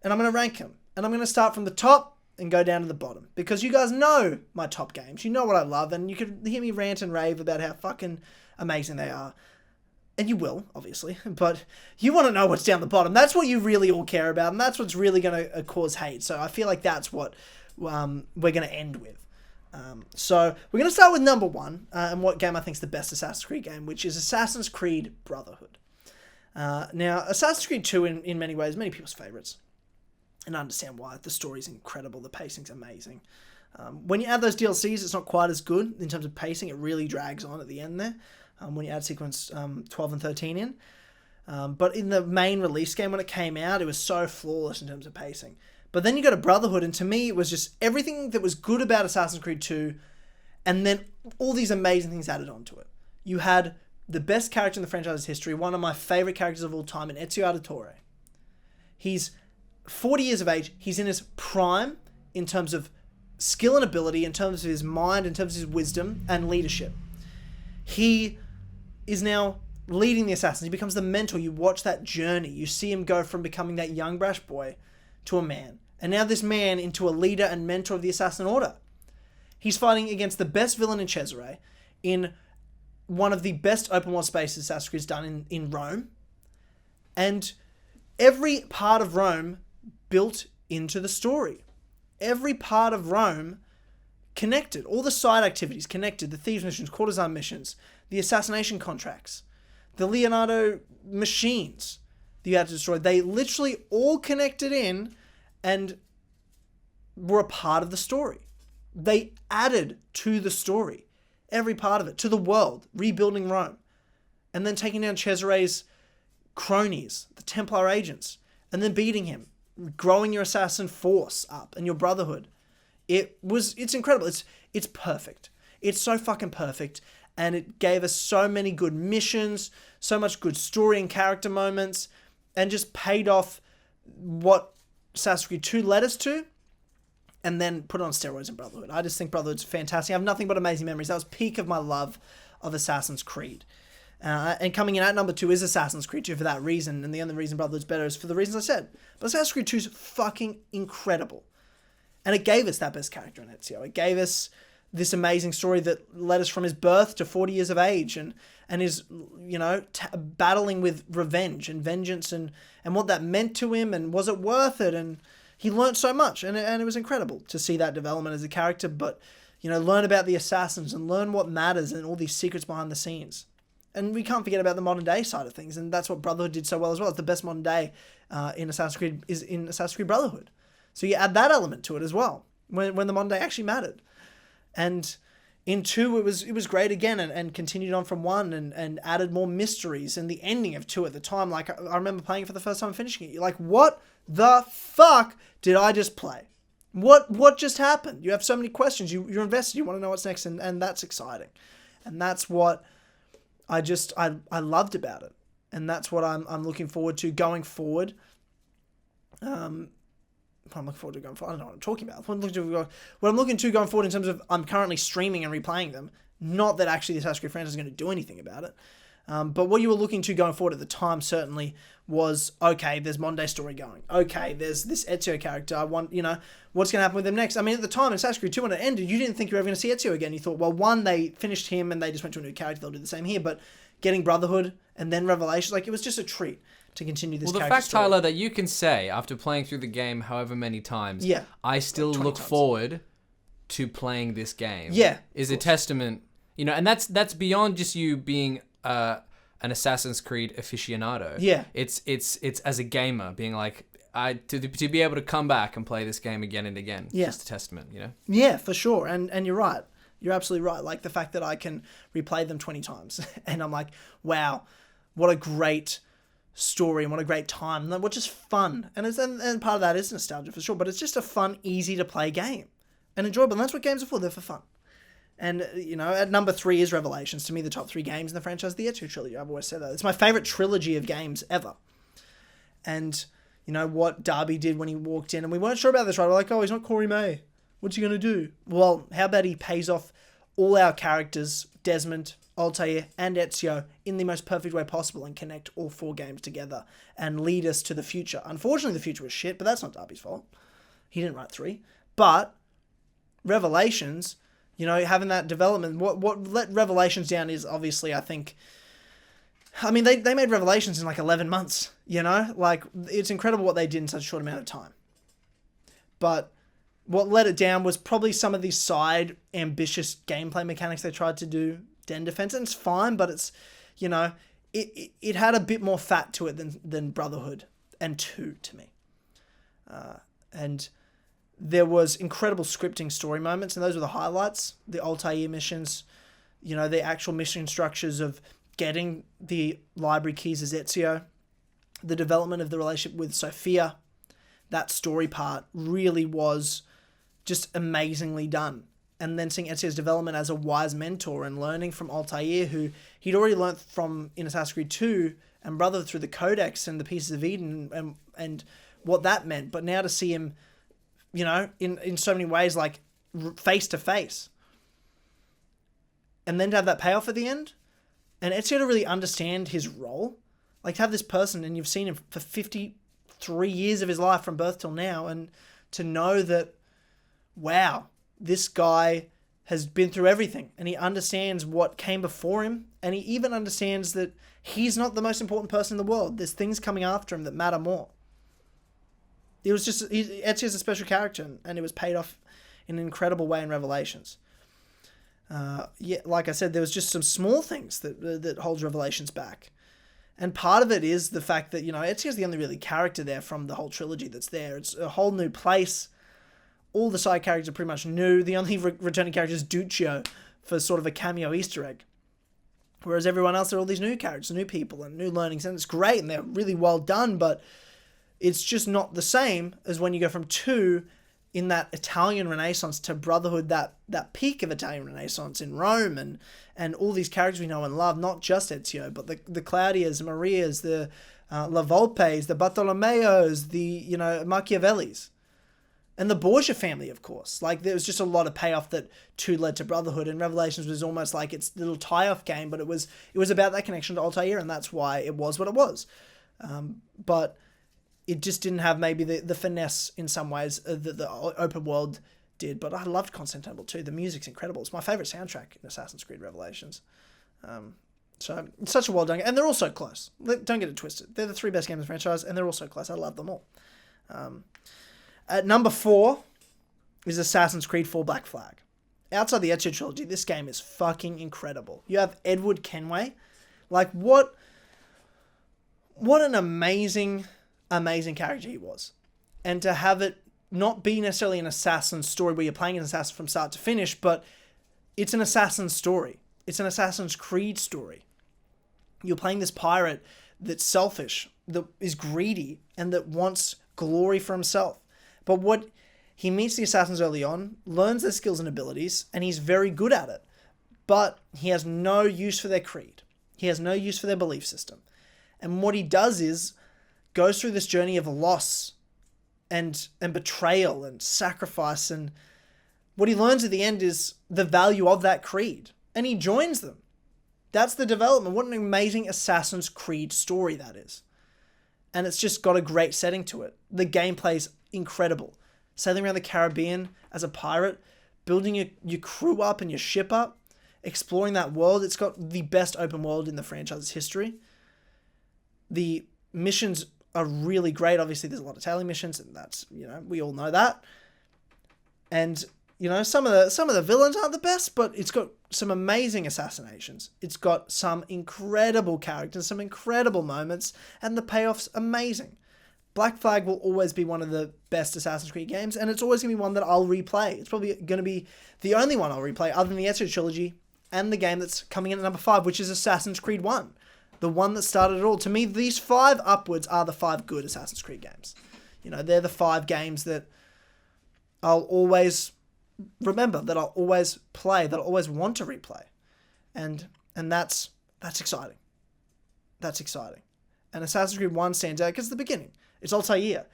and I'm going to rank them. And I'm going to start from the top and go down to the bottom. Because you guys know my top games. You know what I love, and you can hear me rant and rave about how fucking amazing they are. And you will, obviously. But you want to know what's down the bottom. That's what you really all care about, and that's what's really going to cause hate. So I feel like that's what we're going to end with. So we're going to start with number 1, and what game I think is the best Assassin's Creed game, which is Assassin's Creed Brotherhood. Now, Assassin's Creed 2, in many ways, many people's favourites. And I understand why. The story's incredible. The pacing's amazing. When you add those DLCs, it's not quite as good in terms of pacing. It really drags on at the end there when you add sequence 12 and 13 in. But in the main release game, when it came out, it was so flawless in terms of pacing. But then you go to Brotherhood, and to me, it was just everything that was good about Assassin's Creed 2, and then all these amazing things added onto it. You had the best character in the franchise's history, one of my favourite characters of all time, in Ezio Auditore. He's 40 years of age. He's in his prime in terms of skill and ability, in terms of his mind, in terms of his wisdom and leadership. He is now leading the assassins. He becomes the mentor. You watch that journey. You see him go from becoming that young brash boy to a man. And now this man into a leader and mentor of the Assassin Order. He's fighting against the best villain in Cesare in one of the best open world spaces Assassin's Creed's done in Rome. And every part of Rome built into the story. Every part of Rome connected. All the side activities connected. The thieves missions, courtesan missions, the assassination contracts, the Leonardo machines that you had to destroy. They literally all connected in and were a part of the story. They added to the story. Every part of it. To the world. Rebuilding Rome. And then taking down Cesare's cronies, the Templar agents. And then beating him. Growing your assassin force up and your brotherhood. it's incredible. It's perfect. It's so fucking perfect. And it gave us so many good missions, so much good story and character moments, and just paid off what Assassin's Creed 2 led us to, and then put it on steroids in Brotherhood. I just think Brotherhood's fantastic. I have nothing but amazing memories. That was peak of my love of Assassin's Creed. And coming in at number 2 is Assassin's Creed 2 for that reason, and the only reason Brotherhood's better is for the reasons I said. But Assassin's Creed 2 is fucking incredible. And it gave us that best character in Ezio. It gave us this amazing story that led us from his birth to 40 years of age and his, battling with revenge and vengeance and what that meant to him and was it worth it? And he learned so much and it was incredible to see that development as a character, but, learn about the assassins and learn what matters and all these secrets behind the scenes. And we can't forget about the modern day side of things, and that's what Brotherhood did so well as well. It's the best modern day in Assassin's Creed is in Assassin's Creed Brotherhood. So you add that element to it as well, when the modern day actually mattered. And in 2, it was great again and continued on from 1 and added more mysteries. And the ending of 2 at the time, like I remember playing it for the first time and finishing it. You're like, what the fuck did I just play? What just happened? You have so many questions. You're invested. You want to know what's next, and that's exciting. And that's what I loved about it. And that's what I'm looking forward to going forward. I'm looking forward to going forward. I don't know what I'm talking about. What I'm looking to going forward in terms of I'm currently streaming and replaying them. Not that actually the Assassin's Creed franchise is going to do anything about it. But what you were looking to going forward at the time certainly was, okay, there's modern day story going. Okay, there's this Ezio character. I want, what's going to happen with him next? I mean, at the time in Assassin's Creed 2 when it ended, you didn't think you were ever going to see Ezio again. You thought, well, 1, they finished him and they just went to a new character. They'll do the same here. But getting Brotherhood and then Revelations, it was just a treat to continue this character story. Well, the fact, Tyler, that you can say after playing through the game however many times, I still look forward to playing this game, is a testament, and that's beyond just you being an Assassin's Creed aficionado. Yeah. It's as a gamer being like, to be able to come back and play this game again and again. Yeah. Just a testament, Yeah, for sure. And you're right. You're absolutely right. Like the fact that I can replay them 20 times and I'm like, wow, what a great story and what a great time, which is fun. And part of that is nostalgia for sure, but it's just a fun, easy to play game and enjoyable. And that's what games are for. They're for fun. And, at number 3 is Revelations. To me, the top 3 games in the franchise, the Ezio trilogy. I've always said that. It's my favorite trilogy of games ever. And, what Darby did when he walked in, and we weren't sure about this, right? We're like, oh, he's not Corey May. What's he going to do? Well, how about he pays off all our characters, Desmond, Altair, and Ezio, in the most perfect way possible and connect all 4 games together and lead us to the future. Unfortunately, the future was shit, but that's not Darby's fault. He didn't write 3. But Revelations, having that development, what let Revelations down is obviously, I think, they made Revelations in 11 months, it's incredible what they did in such a short amount of time. But what let it down was probably some of these side ambitious gameplay mechanics they tried to do. Den defense, and it's fine, but it's, it had a bit more fat to it than Brotherhood and 2 to me. And there was incredible scripting story moments, and those were the highlights. The Altair missions, the actual mission structures of getting the library keys as Ezio, the development of the relationship with Sophia, that story part really was just amazingly done. And then seeing Ezio's development as a wise mentor and learning from Altair, who he'd already learnt from in Assassin's Creed 2 and Brotherhood through the Codex and the Pieces of Eden and what that meant. But now to see him, in so many ways, face to face. And then to have that payoff at the end. And Ezio to really understand his role. To have this person, and you've seen him for 53 years of his life from birth till now, and to know that, wow, this guy has been through everything and he understands what came before him, and he even understands that he's not the most important person in the world. There's things coming after him that matter more. It was just, Ezio's a special character, and it was paid off in an incredible way in Revelations. Like I said, there was just some small things that holds Revelations back. And part of it is the fact that, Ezio's the only really character there from the whole trilogy that's there. It's a whole new place. All the side characters are pretty much new. The only returning character is Duccio for sort of a cameo Easter egg. Whereas everyone else, they're all these new characters, new people, and new learnings. And it's great, and they're really well done, but it's just not the same as when you go from 2 in that Italian Renaissance to Brotherhood, that peak of Italian Renaissance in Rome, and all these characters we know and love, not just Ezio, but the Claudias, Marias, the La Volpes, the Bartolomeos, the Machiavellis, and the Borgia family, of course. Like, there was just a lot of payoff that 2 led to Brotherhood, and Revelations was almost like its little tie-off game, but it was about that connection to Altair, and that's why it was what it was. But it just didn't have maybe the finesse in some ways that the open world did. But I loved Constantinople too. The music's incredible. It's my favourite soundtrack in Assassin's Creed Revelations. So it's such a well done game. And they're all so close. Don't get it twisted. They're the 3 best games in the franchise, and they're all so close. I love them all. At number 4 is Assassin's Creed 4 Black Flag. Outside the Ezio trilogy, this game is fucking incredible. You have Edward Kenway. Like, what an amazing character he was. And to have it not be necessarily an assassin story where you're playing an assassin from start to finish, but it's an assassin story. It's an Assassin's Creed story. You're playing this pirate that's selfish, that is greedy, and that wants glory for himself. But what he meets the assassins early on, learns their skills and abilities, and he's very good at it. But he has no use for their creed. He has no use for their belief system. And what he does is goes through this journey of loss and betrayal and sacrifice, and what he learns at the end is the value of that creed, and he joins them. That's the development. What an amazing Assassin's Creed story that is. And it's just got a great setting to it. The gameplay's incredible. Sailing around the Caribbean as a pirate, building your crew up and your ship up, exploring that world. It's got the best open world in the franchise's history. The missions are really great. Obviously, there's a lot of tailing missions, and that's, we all know that. And, some of the villains aren't the best, but it's got some amazing assassinations. It's got some incredible characters, some incredible moments, and the payoff's amazing. Black Flag will always be one of the best Assassin's Creed games, and it's always going to be one that I'll replay. It's probably going to be the only one I'll replay other than the Ezio trilogy and the game that's coming in at number 5, which is Assassin's Creed 1. The one that started it all. To me, these 5 upwards are the 5 good Assassin's Creed games. They're the 5 games that I'll always remember, that I'll always play, that I'll always want to replay. And that's exciting. That's exciting. And Assassin's Creed 1 stands out because it's the beginning. It's Altair.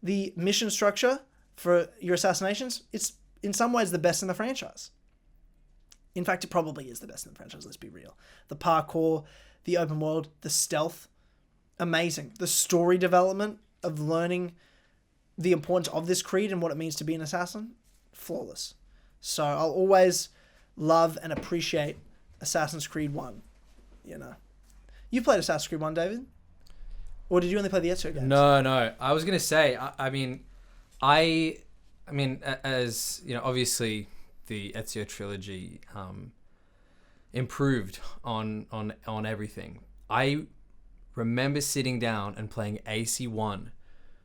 The mission structure for your assassinations, it's in some ways the best in the franchise. In fact, it probably is the best in the franchise, let's be real. The parkour, the open world, the stealth, amazing. The story development of learning the importance of this creed and what it means to be an assassin, flawless. So I'll always love and appreciate Assassin's Creed 1. You played Assassin's Creed 1, David? Or did you only play the Ezio games? No. I was going to say, I mean, as, obviously the Ezio trilogy improved on everything. I remember sitting down and playing AC1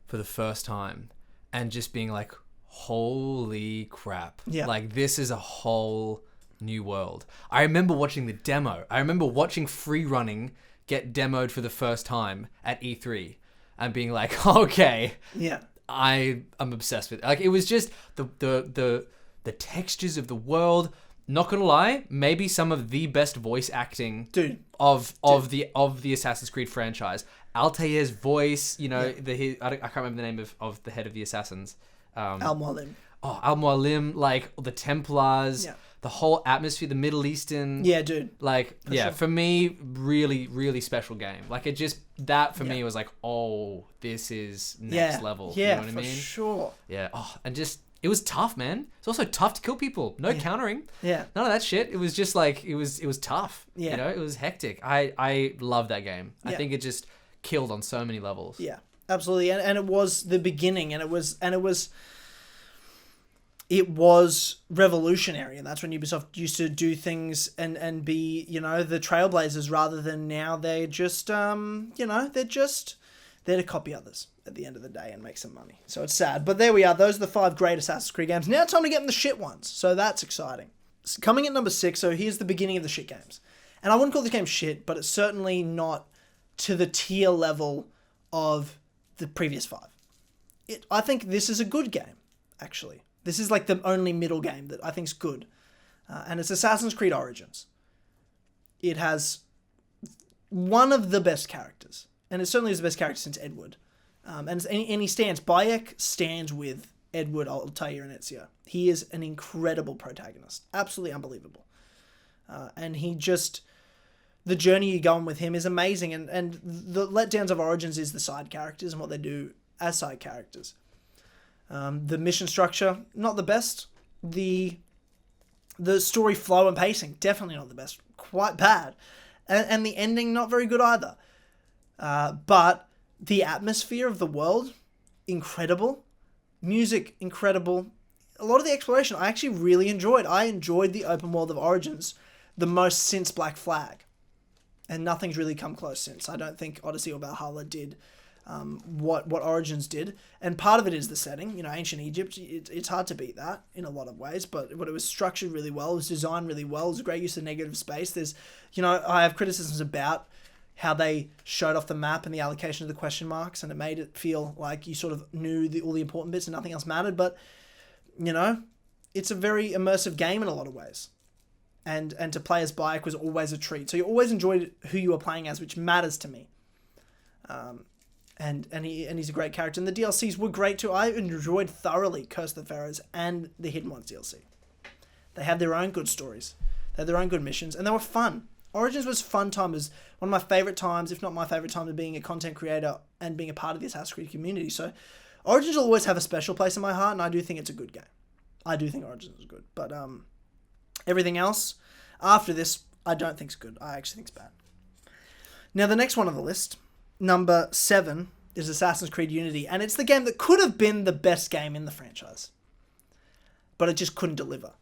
for the first time and just being like, holy crap. Yeah. Like, this is a whole new world. I remember watching the demo. I remember watching Free Running get demoed for the first time at E3 and being like, okay, yeah, I'm obsessed with it. Like, it was just the textures of the world. Not gonna lie, maybe some of the best voice acting of the Assassin's Creed franchise. Altair's voice, I can't remember the name of the head of the assassins. Al-Mualim. Oh, Al-Mualim, like the Templars, the whole atmosphere, the Middle Eastern. Yeah, dude. Like, for me, really, really special game. Like, it just, that for me was like, oh, this is next level. Yeah, you know what I mean? For sure. Yeah. Oh, and just, it was tough, man. It's also tough to kill people. No countering. Yeah. None of that shit. It was just like, it was tough. Yeah. It was hectic. I love that game. I think it just killed on so many levels. Yeah, absolutely. And it was the beginning, and it was revolutionary, and that's when Ubisoft used to do things and be, the trailblazers, rather than now they're just, they're just there to copy others at the end of the day and make some money. So it's sad. But there we are. Those are the 5 great Assassin's Creed games. Now it's time to get in the shit ones. So that's exciting. Coming at number 6, so here's the beginning of the shit games. And I wouldn't call this game shit, but it's certainly not to the tier level of the previous 5. I think this is a good game. actually. This is like the only middle game that I think is good. And it's Assassin's Creed Origins. It has one of the best characters. And it certainly is the best character since Edward. And he stands, Bayek stands with Edward Altair and Ezio. He is an incredible protagonist. Absolutely unbelievable. And he just... The journey you go on with him is amazing. And the letdowns of Origins is the side characters and what they do as side characters. The mission structure, not the best. The story flow and pacing, definitely not the best. Quite bad. And the ending, not very good either. But the atmosphere of the world, incredible. Music, incredible. A lot of the exploration, I actually really enjoyed. I enjoyed the open world of Origins the most since Black Flag. And nothing's really come close since. I don't think Odyssey or Valhalla did what Origins did. And part of it is the setting. Ancient Egypt, it's hard to beat that in a lot of ways. But it was structured really well. It was designed really well. It was a great use of negative space. There's, I have criticisms about how they showed off the map and the allocation of the question marks. And it made it feel like you sort of knew all the important bits and nothing else mattered. But, it's a very immersive game in a lot of ways. And to play as Bayek was always a treat. So you always enjoyed who you were playing as, which matters to me. And he's a great character. And the DLCs were great too. I enjoyed thoroughly Curse of the Pharaohs and the Hidden Ones DLC. They had their own good stories. They had their own good missions. And they were fun. Origins was fun time. It was one of my favourite times, if not my favourite time, of being a content creator and being a part of the Assassin's Creed community. So Origins will always have a special place in my heart, and I do think it's a good game. I do think Origins is good. But everything else after this, I don't think is good. I actually think it's bad. Now, the next one on the list, number 7, is Assassin's Creed Unity. And it's the game that could have been the best game in the franchise. But it just couldn't deliver.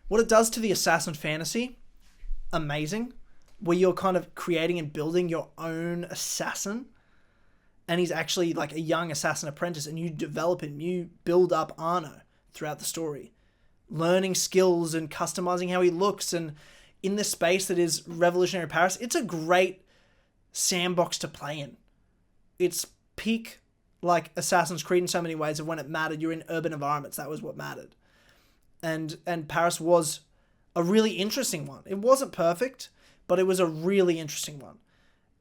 What it does to the assassin fantasy, amazing. Where you're kind of creating and building your own assassin. And he's actually like a young assassin apprentice. And you develop him. You build up Arno throughout the story. Learning skills and customizing how he looks. And in this space that is revolutionary Paris, it's a great sandbox to play in. It's peak like Assassin's Creed in so many ways of when it mattered. You're in urban environments. That was what mattered. And Paris was a really interesting one. It wasn't perfect, but it was a really interesting one.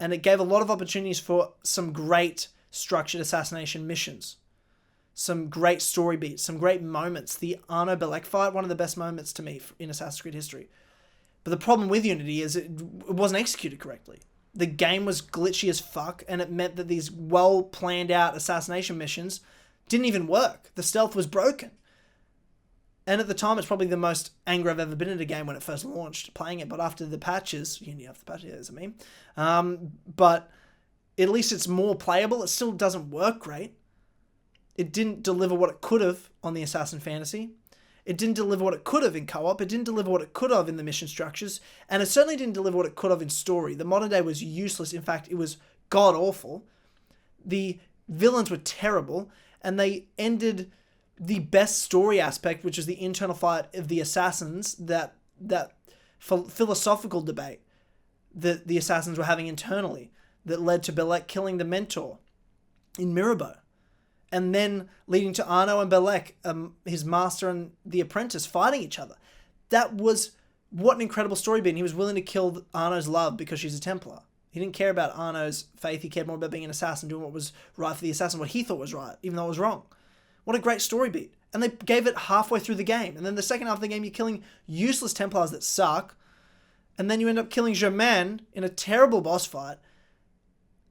And it gave a lot of opportunities for some great structured assassination missions. Some great story beats, some great moments. The Arno Belek fight, one of the best moments to me in Assassin's Creed history. But the problem with Unity is it wasn't executed correctly. The game was glitchy as fuck, and it meant that these well-planned out assassination missions didn't even work. The stealth was broken. And at the time, it's probably the most angry I've ever been in a game when it first launched, playing it. But after the patches, Unity after the patches, yeah, there's a meme. But at least it's more playable. It still doesn't work great. It didn't deliver what it could have on the Assassin Fantasy. It didn't deliver what it could have in co-op. It didn't deliver what it could have in the mission structures. And it certainly didn't deliver what it could have in story. The modern day was useless. In fact, it was god-awful. The villains were terrible. And they ended the best story aspect, which is the internal fight of the assassins, that philosophical debate that the assassins were having internally that led to Belek killing the mentor in Mirabeau. And then leading to Arno and Belek, his master and the apprentice, fighting each other. That was what an incredible story beat. He was willing to kill Arno's love because she's a Templar. He didn't care about Arno's faith. He cared more about being an assassin, doing what was right for the assassin, what he thought was right, even though it was wrong. What a great story beat. And they gave it halfway through the game. And then the second half of the game, you're killing useless Templars that suck. And then you end up killing Germain in a terrible boss fight.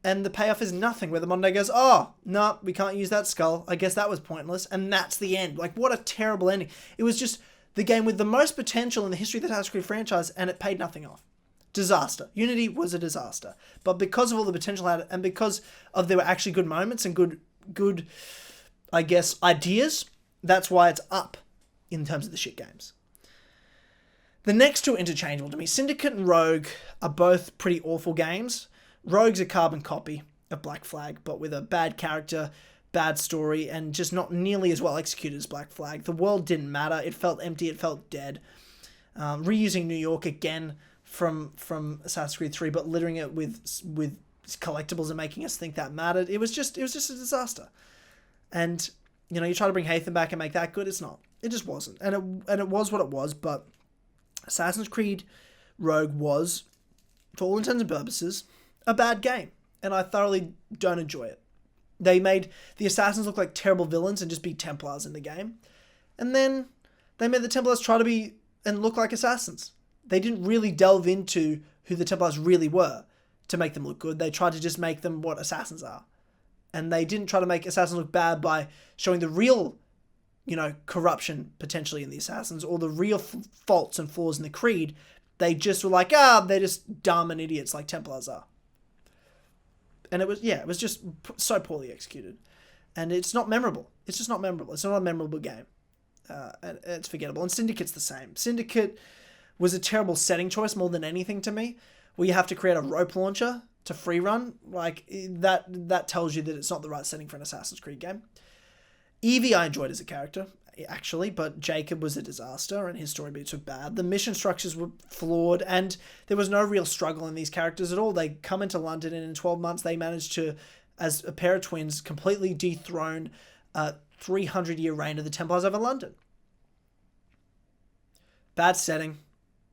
And the payoff is nothing, where the Monday goes, oh, no, we can't use that skull. I guess that was pointless. And that's the end. Like, what a terrible ending. It was just the game with the most potential in the history of the Assassin's Creed franchise, and it paid nothing off. Disaster. Unity was a disaster. But because of all the potential it had, and because of there were actually good moments and good, I guess, ideas, that's why it's up in terms of the shit games. The next two are interchangeable to me. Syndicate and Rogue are both pretty awful games. Rogue's a carbon copy of Black Flag, but with a bad character, bad story, and just not nearly as well executed as Black Flag. The world didn't matter. It felt empty. It felt dead. Reusing New York again from Assassin's Creed 3, but littering it with collectibles and making us think that mattered. It was just a disaster. And You know, you try to bring Haytham back and make that good. It's not. It just wasn't. And it was what it was, but Assassin's Creed Rogue was, for all intents and purposes, a bad game. And I thoroughly don't enjoy it. They made the Assassins look like terrible villains and just be Templars in the game. And then they made the Templars try to be and look like Assassins. They didn't really delve into who the Templars really were to make them look good. They tried to just make them what Assassins are. And they didn't try to make Assassins look bad by showing the real, you know, corruption potentially in the Assassins or the real faults and flaws in the Creed. They just were like, they're just dumb and idiots like Templars are. And it was just so poorly executed. And it's not memorable. It's just not memorable. It's not a memorable game. And it's forgettable. And Syndicate's the same. Syndicate was a terrible setting choice more than anything to me, where you have to create a rope launcher to free run. Like, that tells you that it's not the right setting for an Assassin's Creed game. Evie I enjoyed as a character, actually, but Jacob was a disaster and his story beats were bad. The mission structures were flawed and there was no real struggle in these characters at all. They come into London and in 12 months they managed to, as a pair of twins, completely dethrone a 300-year reign of the Templars over London. Bad setting.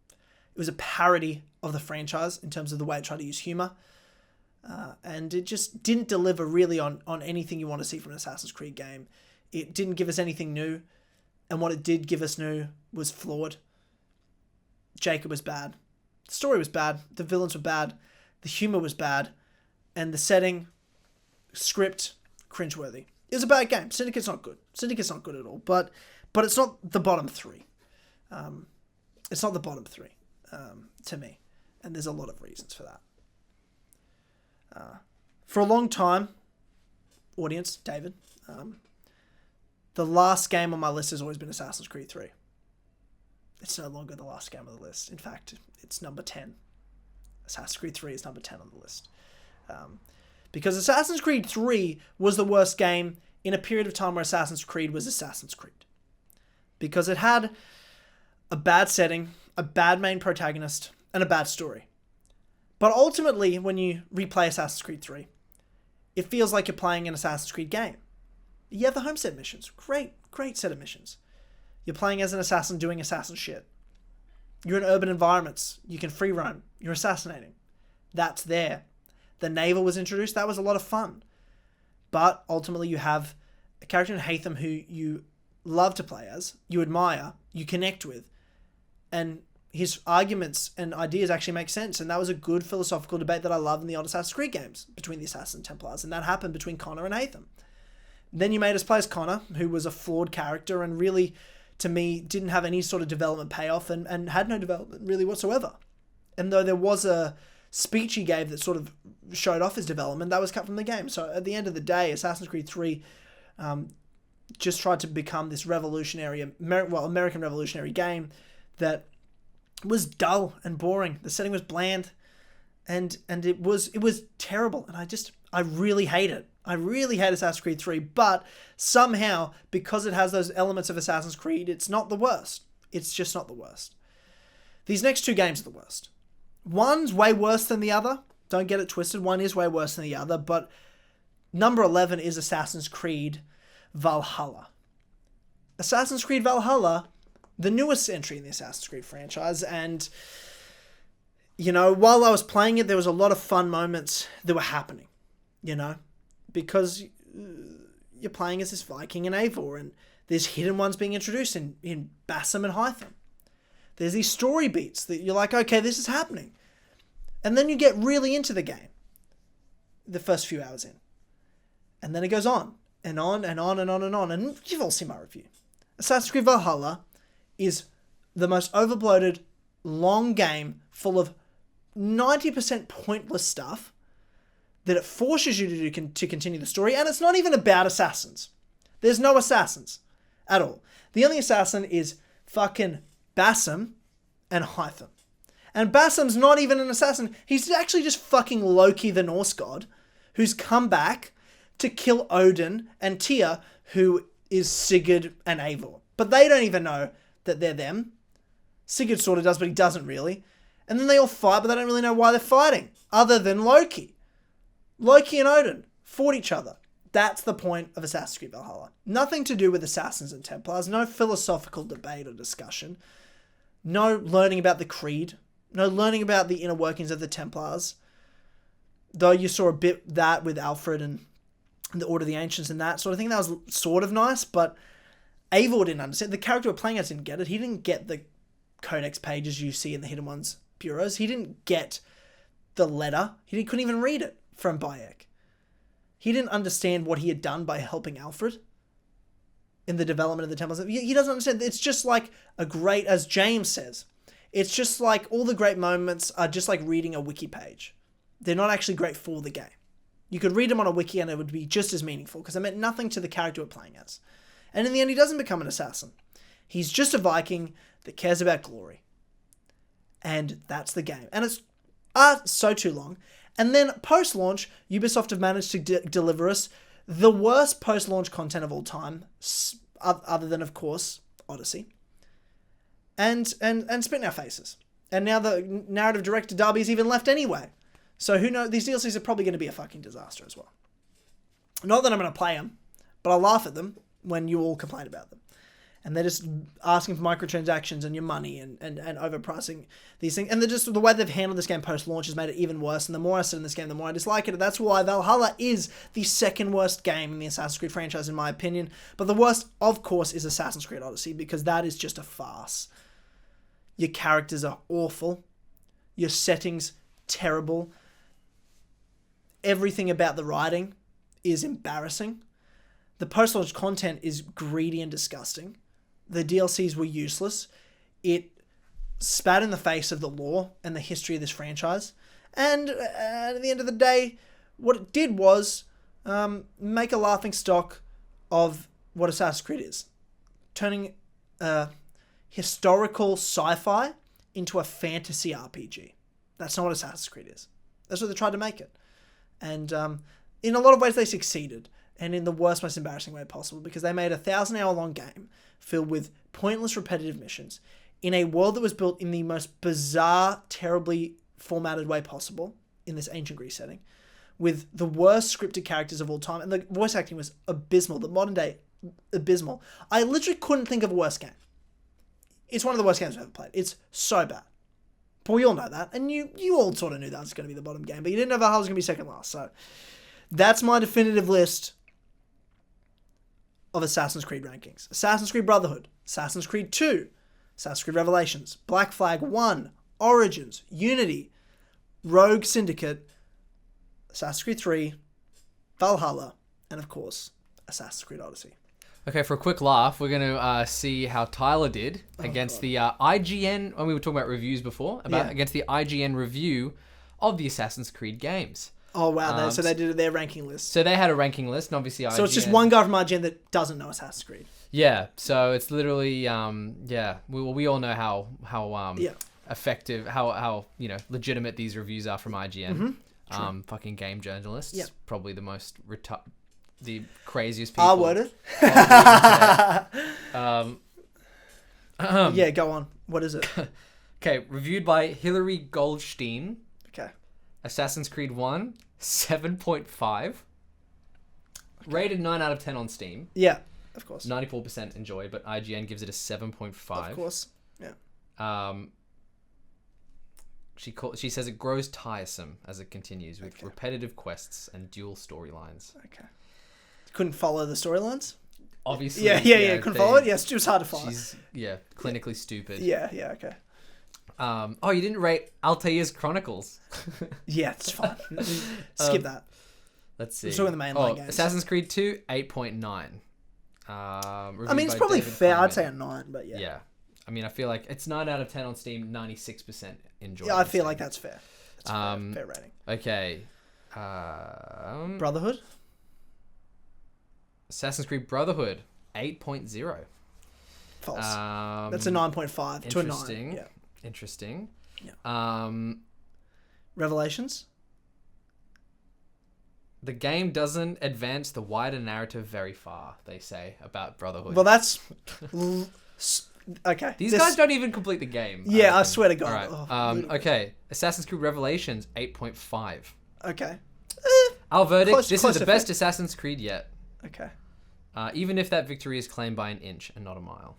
It was a parody of the franchise in terms of the way it tried to use humour. And it just didn't deliver really on anything you want to see from an Assassin's Creed game. It didn't give us anything new. And what it did give us new was flawed. Jacob was bad. The story was bad. The villains were bad. The humour was bad. And the setting, script, cringeworthy. It was a bad game. Syndicate's not good. Syndicate's not good at all. But it's not the bottom three. It's not the bottom three to me. And there's a lot of reasons for that. For a long time, audience, David, the last game on my list has always been Assassin's Creed 3. It's no longer the last game on the list. In fact, it's number 10. Assassin's Creed 3 is number 10 on the list. Because Assassin's Creed 3 was the worst game in a period of time where Assassin's Creed was Assassin's Creed. Because it had a bad setting, a bad main protagonist, and a bad story. But ultimately, when you replay Assassin's Creed 3, it feels like you're playing an Assassin's Creed game. You have the homestead missions. Great set of missions. You're playing as an assassin doing assassin shit. You're in urban environments. You can free roam. You're assassinating. That's there. The naval was introduced. That was a lot of fun. But ultimately, you have a character in Haytham who you love to play as, you admire, you connect with, and his arguments and ideas actually make sense. And that was a good philosophical debate that I love in the old Assassin's Creed games between the Assassin and Templars. And that happened between Connor and Haytham. Then you made us play as Connor, who was a flawed character and really, to me, didn't have any sort of development payoff and had no development really whatsoever. And though there was a speech he gave that sort of showed off his development, that was cut from the game. So at the end of the day, Assassin's Creed 3 just tried to become this revolutionary, American revolutionary game that was dull and boring. The setting was bland and it was terrible. And I really hate it. I really hate Assassin's Creed 3, but somehow, because it has those elements of Assassin's Creed, it's not the worst. It's just not the worst. These next two games are the worst. One's way worse than the other. Don't get it twisted. One is way worse than the other, but number 11 is Assassin's Creed Valhalla. Assassin's Creed Valhalla, the newest entry in the Assassin's Creed franchise, and, you know, while I was playing it, there was a lot of fun moments that were happening, you know, because you're playing as this Viking in Eivor, and there's hidden ones being introduced in Bassam and Hytham. There's these story beats that you're like, okay, this is happening. And then you get really into the game the first few hours in. And then it goes on and on and on and on and on. And you've all seen my review. Assassin's Creed Valhalla is the most overbloated, long game full of 90% pointless stuff that it forces you to do to continue the story. And it's not even about assassins. There's no assassins at all. The only assassin is fucking Bassam and Hytham. And Bassam's not even an assassin. He's actually just fucking Loki, the Norse god, who's come back to kill Odin and Tyr, who is Sigurd and Eivor. But they don't even know that they're them. Sigurd sort of does, but he doesn't really. And then they all fight, but they don't really know why they're fighting, other than Loki. Loki and Odin fought each other. That's the point of Assassin's Creed Valhalla. Nothing to do with Assassins and Templars. No philosophical debate or discussion. No learning about the Creed. No learning about the inner workings of the Templars. Though you saw a bit that with Alfred and the Order of the Ancients and that sort of thing. That was sort of nice, but Eivor didn't understand. The character we're playing as didn't get it. He didn't get the codex pages you see in the Hidden Ones bureaus. He didn't get the letter. He couldn't even read it from Bayek. He didn't understand what he had done by helping Alfred in the development of the Templars. He doesn't understand. It's just like as James says, it's just like all the great moments are just like reading a wiki page. They're not actually great for the game. You could read them on a wiki and it would be just as meaningful because it meant nothing to the character we're playing as. And in the end, he doesn't become an assassin. He's just a Viking that cares about glory. And that's the game. And it's so too long. And then post-launch, Ubisoft have managed to deliver us the worst post-launch content of all time, other than, of course, Odyssey. And spit in our faces. And now the narrative director Darby is even left anyway. So who knows? These DLCs are probably going to be a fucking disaster as well. Not that I'm going to play them, but I laugh at them when you all complain about them. And they're just asking for microtransactions and your money and overpricing these things. And they're just, the way they've handled this game post-launch has made it even worse. And the more I sit in this game, the more I dislike it. And that's why Valhalla is the second worst game in the Assassin's Creed franchise, in my opinion. But the worst, of course, is Assassin's Creed Odyssey, because that is just a farce. Your characters are awful. Your settings, terrible. Everything about the writing is embarrassing. The post-launch content is greedy and disgusting. The DLCs were useless. It spat in the face of the lore and the history of this franchise. And at the end of the day, what it did was make a laughing stock of what Assassin's Creed is. Turning historical sci-fi into a fantasy RPG. That's not what Assassin's Creed is. That's what they tried to make it. And in a lot of ways, they succeeded. And in the worst, most embarrassing way possible, because they made a 1,000-hour-long game filled with pointless, repetitive missions in a world that was built in the most bizarre, terribly formatted way possible in this ancient Greece setting, with the worst scripted characters of all time. And the voice acting was abysmal. The modern day, abysmal. I literally couldn't think of a worse game. It's one of the worst games I've ever played. It's so bad. But we all know that. And you all sort of knew that was going to be the bottom game. But you didn't know Valhalla was going to be second last. So that's my definitive list of Assassin's Creed rankings. Assassin's Creed Brotherhood, Assassin's Creed 2, Assassin's Creed Revelations, Black Flag 1, Origins, Unity, Rogue Syndicate, Assassin's Creed 3, Valhalla, and of course, Assassin's Creed Odyssey. Okay, for a quick laugh, we're going to see how Tyler did against the IGN, when we were talking about reviews before, against the IGN review of the Assassin's Creed games. Oh, wow. So they did their ranking list. So they had a ranking list, and obviously IGN... So it's just one guy from IGN that doesn't know Assassin's Creed. Yeah, so it's literally, we all know how effective, how legitimate these reviews are from IGN. Mm-hmm. Fucking game journalists, probably the most the craziest people. R-worded. Yeah, go on. What is it? Okay, reviewed by Hilary Goldstein. Okay. Assassin's Creed 1, 7.5. Okay. Rated 9 out of 10 on Steam. Yeah, of course. 94% enjoyed, but IGN gives it a 7.5. Of course, yeah. She says it grows tiresome as it continues with repetitive quests and dual storylines. Okay. Couldn't follow the storylines? Obviously. Yeah. Couldn't follow it? Yes, it was hard to follow. She's, clinically stupid. Yeah, okay. You didn't rate Altair's Chronicles. Yeah, it's fine. Skip that. Let's see. We're talking the mainline games. Assassin's Creed 2, 8.9. I mean, it's probably fair. I'd say a 9, but yeah. Yeah. I mean, I feel like it's 9 out of 10 on Steam, 96% enjoyed. Yeah, I feel like that's fair. That's fair rating. Okay. Brotherhood? Assassin's Creed Brotherhood, 8.0. False. That's a 9.5 to a 9. Yeah. Interesting. Yeah. Revelations? The game doesn't advance the wider narrative very far, they say, about Brotherhood. Well, that's... Okay. These guys don't even complete the game. Yeah, I swear to God. All right. Okay. Assassin's Creed Revelations, 8.5. Okay. Our verdict, Close- this close is the to best fair. Assassin's Creed yet. Okay. Even if that victory is claimed by an inch and not a mile.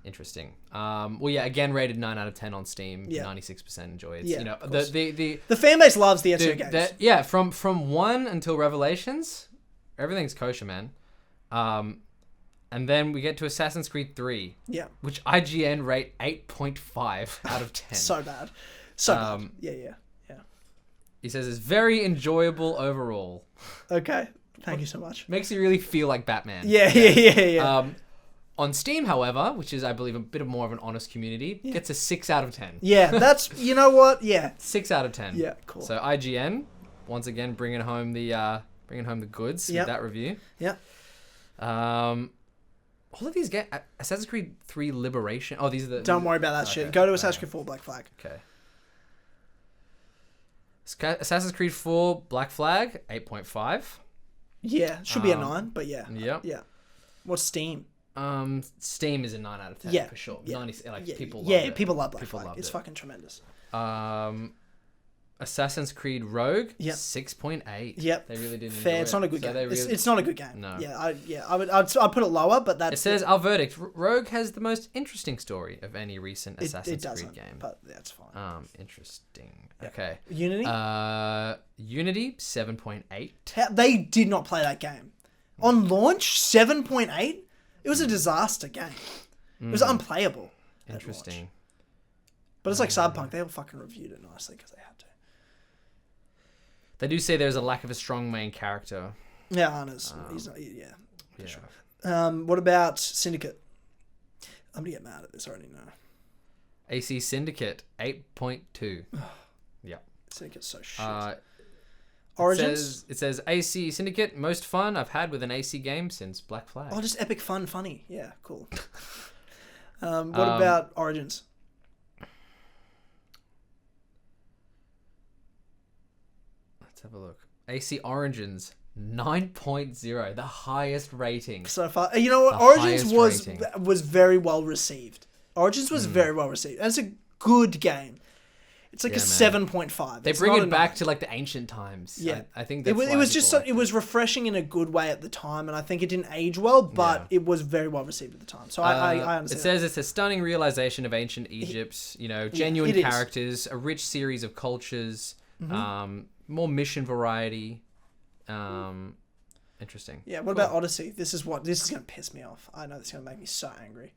Interesting. Well, yeah, again, rated 9 out of 10 on Steam. Yeah. 96% enjoy. It's, Yeah, you know, of course. the The fan base loves the SO games. yeah, from 1 until Revelations, everything's kosher, man. And then we get to Assassin's Creed 3, Yeah. which IGN rate 8.5 out of 10. So bad. So bad. Yeah. He says it's very enjoyable overall. Okay. Thank you so much. Makes you really feel like Batman. Yeah. On Steam, however, which is, I believe, a bit more of an honest community, gets a 6 out of 10. Yeah, that's, you know what? Yeah. 6 out of 10. Yeah, cool. So IGN, once again, bringing home the goods with that review. Yeah. All of these get Assassin's Creed 3 Liberation. Oh, these are the. Don't worry about that shit. Go to Assassin's Creed 4 Black Flag. Okay. Assassin's Creed 4 Black Flag 8.5. Yeah, should be a 9, but yeah. Yep. Yeah. What's Steam? Steam is a 9 out of 10 Yeah, for sure. yeah, 90, like people love Yeah, it. people love Black People Flag. loved It's it. fucking tremendous. Assassin's Creed Rogue, Yep. 6.8. Yep. They really did enjoy Fair. It's not a it. good So game. they really- It's not a good game. No. Yeah, I'd put it lower, but that's It says our verdict: Rogue has the most interesting story of any recent Assassin's it Creed doesn't, game. but that's fine. Interesting. Okay. Unity? Unity 7.8. They did not play that game. On launch, 7.8? It was a disaster game. It was unplayable. at launch. Interesting. But it's like Cyberpunk. They all fucking reviewed it nicely because they had to. They do say there's a lack of a strong main character. Yeah, Arna's. He's not. Yeah. Yeah. Sure. What about Syndicate? I'm gonna get mad at this. I already know. AC Syndicate 8.2. Yeah. Syndicate's so shit. It Origins? says AC Syndicate, most fun I've had with an AC game since Black Flag. Oh, just epic fun, funny. Yeah, cool. What about Origins? Let's have a look. AC Origins 9.0, the highest rating. So far, you know what? The Origins highest rating. was very well received. Origins was very well received. And it's a good game. It's like a 7.5. They bring it back to like the ancient times. Yeah, I think it that's was just like it was refreshing in a good way at the time, and I think it didn't age well, but it was very well received at the time. So I understand. It says it's a stunning realization of ancient Egypt. You know, genuine it is. characters, a rich series of cultures, more mission variety. Interesting. Yeah. What about Odyssey? This is going to piss me off. I know this is going to make me so angry.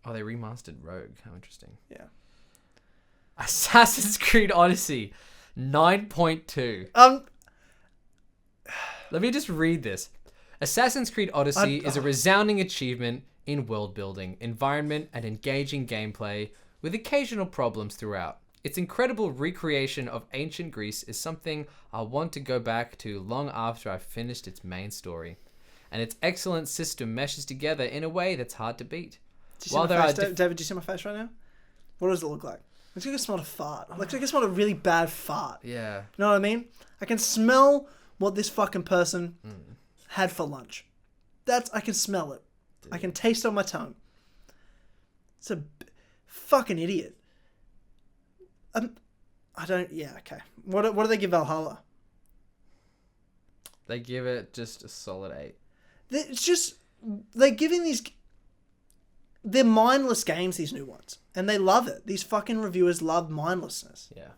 Oh, they remastered Rogue. How interesting. Yeah. Assassin's Creed Odyssey 9.2. Let me just read this. Assassin's Creed Odyssey is a resounding achievement in world building, environment, and engaging gameplay with occasional problems throughout. Its incredible recreation of ancient Greece is something I want to go back to long after I've finished its main story. And its excellent system meshes together in a way that's hard to beat. Do you see my face, David, do you see my face right now? What does it look like? Looks like I smelled a fart. Looks like I smelled a really bad fart. Yeah. You know what I mean? I can smell what this fucking person had for lunch. I can smell it. Dude. I can taste it on my tongue. It's a fucking idiot. Okay. What do they give Valhalla? They give it just a solid 8. It's just, they're giving these... They're mindless games, these new ones. And they love it. These fucking reviewers love mindlessness. Yeah.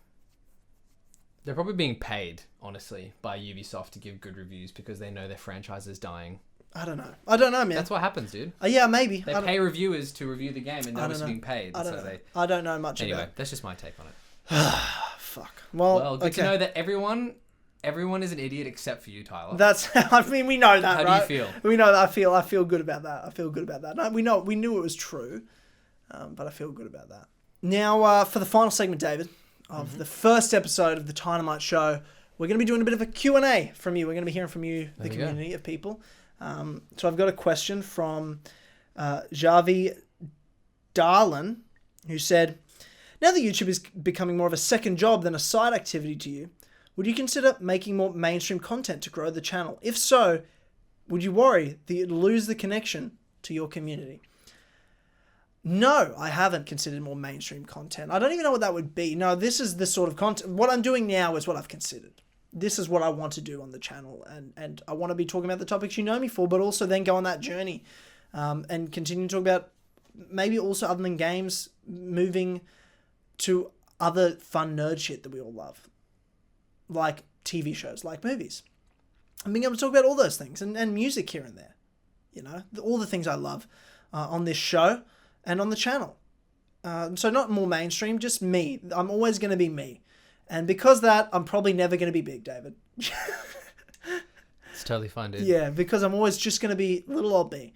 They're probably being paid, honestly, by Ubisoft to give good reviews because they know their franchise is dying. I don't know, man. That's what happens, dude. Yeah, maybe. They pay reviewers to review the game and they're just being paid. I don't know much anyway, about it. That's just my take on it. Fuck. Well, good to know that everyone is an idiot except for you, Tyler. We know that, How right? do you feel? We know that. I feel good about that. No, we knew it was true, but I feel good about that. Now, for the final segment, David, of the first episode of the Tynamite show, we're going to be doing a bit of a Q&A from you. We're going to be hearing from you, the community of people. So I've got a question from Javi Darlin, who said, now that YouTube is becoming more of a second job than a side activity to you, would you consider making more mainstream content to grow the channel? If so, would you worry that you'd lose the connection to your community? No, I haven't considered more mainstream content. I don't even know what that would be. No, this is the sort of content. What I'm doing now is what I've considered. This is what I want to do on the channel. And I want to be talking about the topics you know me for, but also then go on that journey and continue to talk about maybe also other than games, moving to other fun nerd shit that we all love. Like TV shows, like movies. And being able to talk about all those things and music here and there. You know, all the things I love on this show. And on the channel. So not more mainstream, just me. I'm always going to be me. And because of that, I'm probably never going to be big, David. It's totally fine, dude. Yeah, because I'm always just going to be little old me.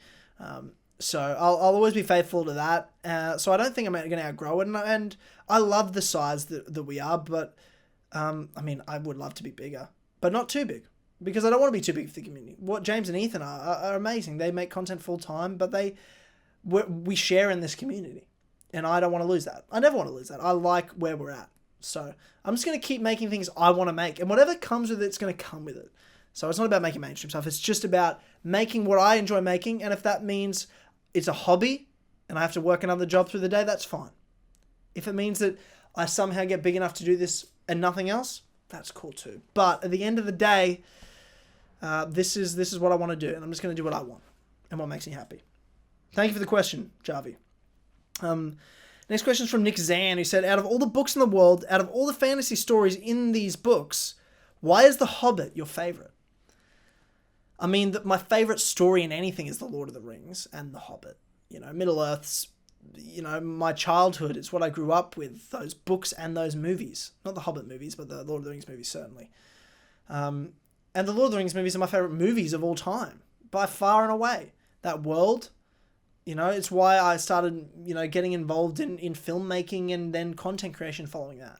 So I'll always be faithful to that. So I don't think I'm going to outgrow it. And I love the size that we are. But, I mean, I would love to be bigger. But not too big. Because I don't want to be too big for the community. What James and Ethan are amazing. They make content full time, but we share in this community, and I don't want to lose that. I never want to lose that. I like where we're at. So I'm just going to keep making things I want to make, and whatever comes with it, it's going to come with it. So it's not about making mainstream stuff. It's just about making what I enjoy making. And if that means it's a hobby and I have to work another job through the day, that's fine. If it means that I somehow get big enough to do this and nothing else, that's cool too. But at the end of the day, this is what I want to do, and I'm just going to do what I want and what makes me happy. Thank you for the question, Jarvi. Next question is from Nick Zan, who said, out of all the books in the world, out of all the fantasy stories in these books, why is The Hobbit your favourite? I mean, my favourite story in anything is The Lord of the Rings and The Hobbit. You know, Middle-earth's, you know, my childhood. It's what I grew up with, those books and those movies. Not the Hobbit movies, but the Lord of the Rings movies, certainly. And the Lord of the Rings movies are my favourite movies of all time, by far and away. That world... You know, it's why I started, you know, getting involved in filmmaking and then content creation following that.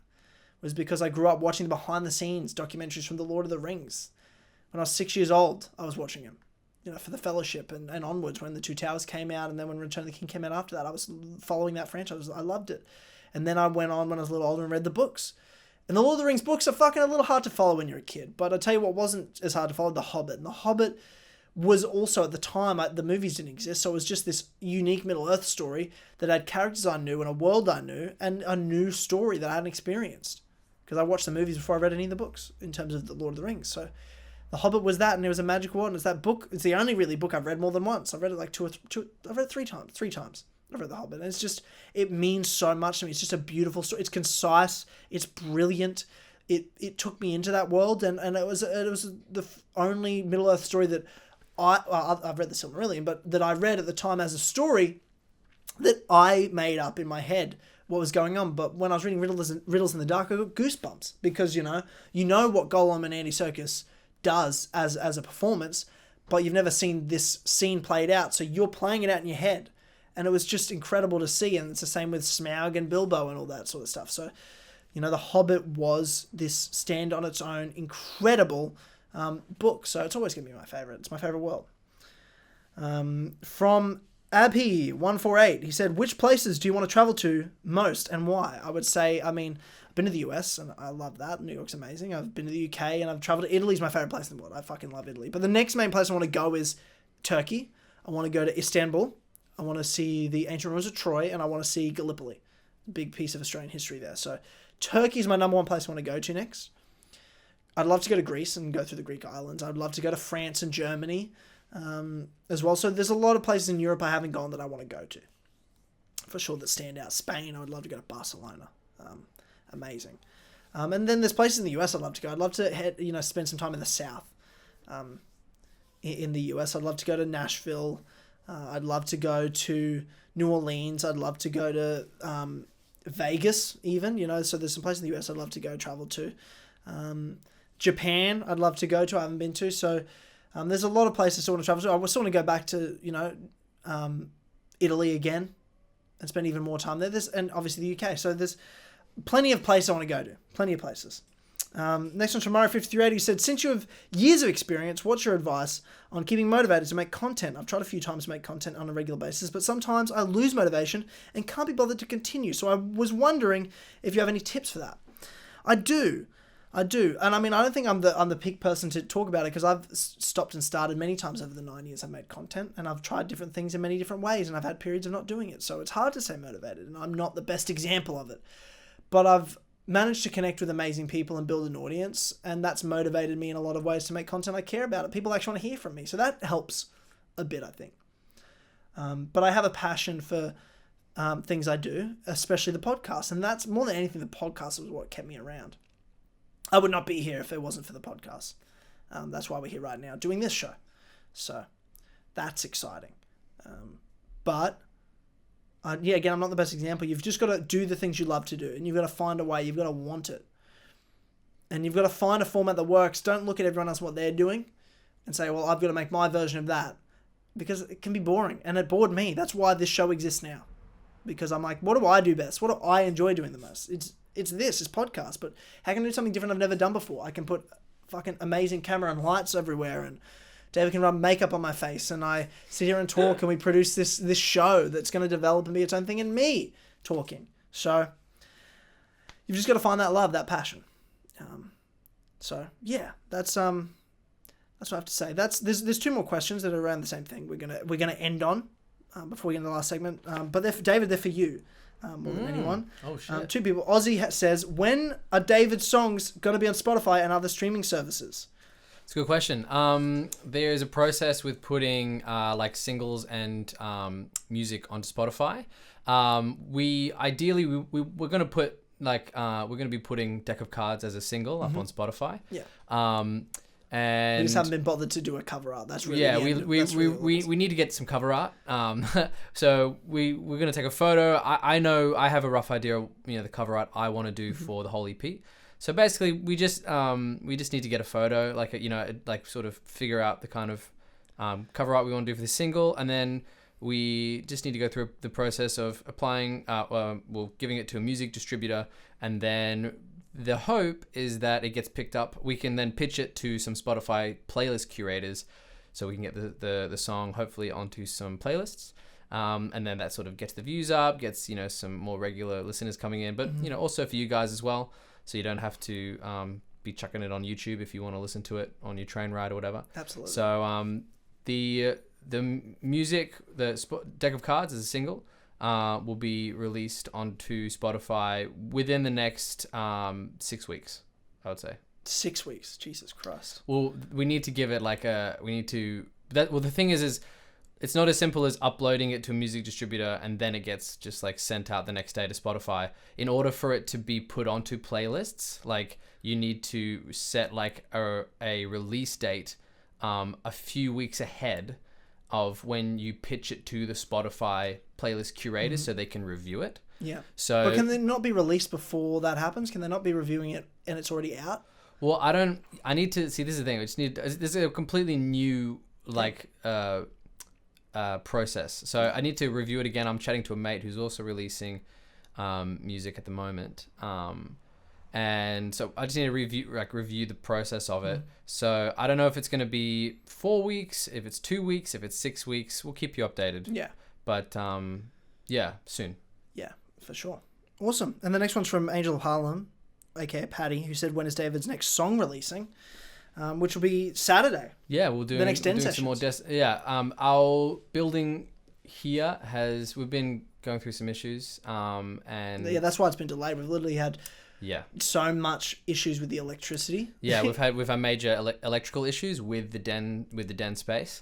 Was because I grew up watching the behind-the-scenes documentaries from The Lord of the Rings. When I was 6 years old, I was watching them. You know, for the Fellowship and onwards when The Two Towers came out, and then when Return of the King came out after that, I was following that franchise. I loved it. And then I went on when I was a little older and read the books. And the Lord of the Rings books are fucking a little hard to follow when you're a kid. But I'll tell you what wasn't as hard to follow, The Hobbit. And The Hobbit... was also, at the time, the movies didn't exist, so it was just this unique Middle-earth story that had characters I knew and a world I knew and a new story that I hadn't experienced. Because I watched the movies before I read any of the books in terms of The Lord of the Rings. So The Hobbit was that, and it was a magical world, and it's that book. It's the only really book I've read more than once. I've read it like I've read it three times. I've read The Hobbit, and it's just, it means so much to me. It's just a beautiful story. It's concise. It's brilliant. It took me into that world, and it was the only Middle-earth story that I've read the Silmarillion, but that I read at the time as a story that I made up in my head what was going on. But when I was reading Riddles in the Dark, I got goosebumps because, you know what Gollum and Andy Serkis does as a performance, but you've never seen this scene played out. So you're playing it out in your head. And it was just incredible to see. And it's the same with Smaug and Bilbo and all that sort of stuff. So, you know, The Hobbit was this stand on its own incredible book, so it's always going to be my favourite. It's my favourite world. From Abhi148, he said, which places do you want to travel to most and why? I would say, I mean, I've been to the US and I love that. New York's amazing. I've been to the UK and I've travelled to Italy's my favourite place in the world. I fucking love Italy. But the next main place I want to go is Turkey. I want to go to Istanbul. I want to see the ancient ruins of Troy, and I want to see Gallipoli. Big piece of Australian history there. So Turkey's my number one place I want to go to next. I'd love to go to Greece and go through the Greek islands. I'd love to go to France and Germany as well. So there's a lot of places in Europe I haven't gone that I want to go to. For sure that stand out. Spain, I would love to go to Barcelona. Amazing. And then there's places in the US I'd love to go. I'd love to spend some time in the South. In the US, I'd love to go to Nashville. I'd love to go to New Orleans. I'd love to go to Vegas even, so there's some places in the US I'd love to go travel to. Japan, I'd love to go to. I haven't been to. So there's a lot of places I still want to travel to. I still want to go back to, Italy again and spend even more time there. And obviously the UK. So there's plenty of places I want to go to. Plenty of places. Next one's from Mario5380. He said, since you have years of experience, what's your advice on keeping motivated to make content? I've tried a few times to make content on a regular basis, but sometimes I lose motivation and can't be bothered to continue. So I was wondering if you have any tips for that. I do. I do. And I mean, I don't think I'm the peak person to talk about it because I've stopped and started many times over the 9 years I've made content, and I've tried different things in many different ways, and I've had periods of not doing it. So it's hard to stay motivated, and I'm not the best example of it. But I've managed to connect with amazing people and build an audience, and that's motivated me in a lot of ways to make content I care about. People actually want to hear from me. So that helps a bit, I think. But I have a passion for things I do, especially the podcast. And that's more than anything, the podcast was what kept me around. I would not be here if it wasn't for the podcast. That's why we're here right now doing this show. So that's exciting. But again, I'm not the best example. You've just got to do the things you love to do, and you've got to find a way. You've got to want it. And you've got to find a format that works. Don't look at everyone else, what they're doing, and say, well, I've got to make my version of that. Because it can be boring. And it bored me. That's why this show exists now. Because I'm like, what do I do best? What do I enjoy doing the most? It's podcast, but how can I do something different I've never done before? I can put fucking amazing camera and lights everywhere, and David can run makeup on my face, and I sit here and talk, and we produce this show that's going to develop and be its own thing, and me talking. So you've just got to find that love, that passion. So yeah, that's what I have to say. There's two more questions that are around the same thing. We're gonna end on before we get into the last segment. But they're for you. More than anyone. Oh, shit. Two people. Ozzy says, when are David's songs going to be on Spotify and other streaming services? It's a good question. There is a process with putting like singles and music onto Spotify. We're going to put we're going to be putting Deck of Cards as a single up on Spotify. Yeah. And we just haven't been bothered to do a cover art. That's really we need to get some cover art. So we're gonna take a photo. I know I have a rough idea of the cover art I want to do for the whole EP. So basically, we just need to get a photo, like sort of figure out the kind of cover art we want to do for the single, and then we just need to go through the process of applying, giving it to a music distributor, and then the hope is that it gets picked up. We can then pitch it to some Spotify playlist curators, so we can get the song hopefully onto some playlists, and then that sort of gets the views up, gets some more regular listeners coming in, but also for you guys as well, so you don't have to be chucking it on YouTube if you want to listen to it on your train ride or whatever. Absolutely. So the music, Deck of Cards is a single. Will be released onto Spotify within the next 6 weeks, I would say. 6 weeks, Jesus Christ. Well, we need to give it the thing is it's not as simple as uploading it to a music distributor and then it gets just sent out the next day to Spotify. In order for it to be put onto playlists, you need to set a release date a few weeks ahead of when you pitch it to the Spotify playlist curators so they can review it. Yeah. So, but can they not be released before that happens? Can they not be reviewing it and it's already out? Well, I need to see. This is the thing. This is a completely new process. So I need to review it again. I'm chatting to a mate who's also releasing music at the moment. And so I just need to review the process of it. So I don't know if it's going to be 4 weeks, if it's 2 weeks, if it's 6 weeks. We'll keep you updated. Yeah. But soon. Yeah, for sure. Awesome. And the next one's from Angel of Harlem, aka Patty, who said, when is David's next song releasing? Which will be Saturday. Yeah, we'll do the next 10 sessions. Some more our building here we've been going through some issues. And yeah, that's why it's been delayed. We've literally had so much issues with the electricity. Yeah, we've had major electrical issues with the den space,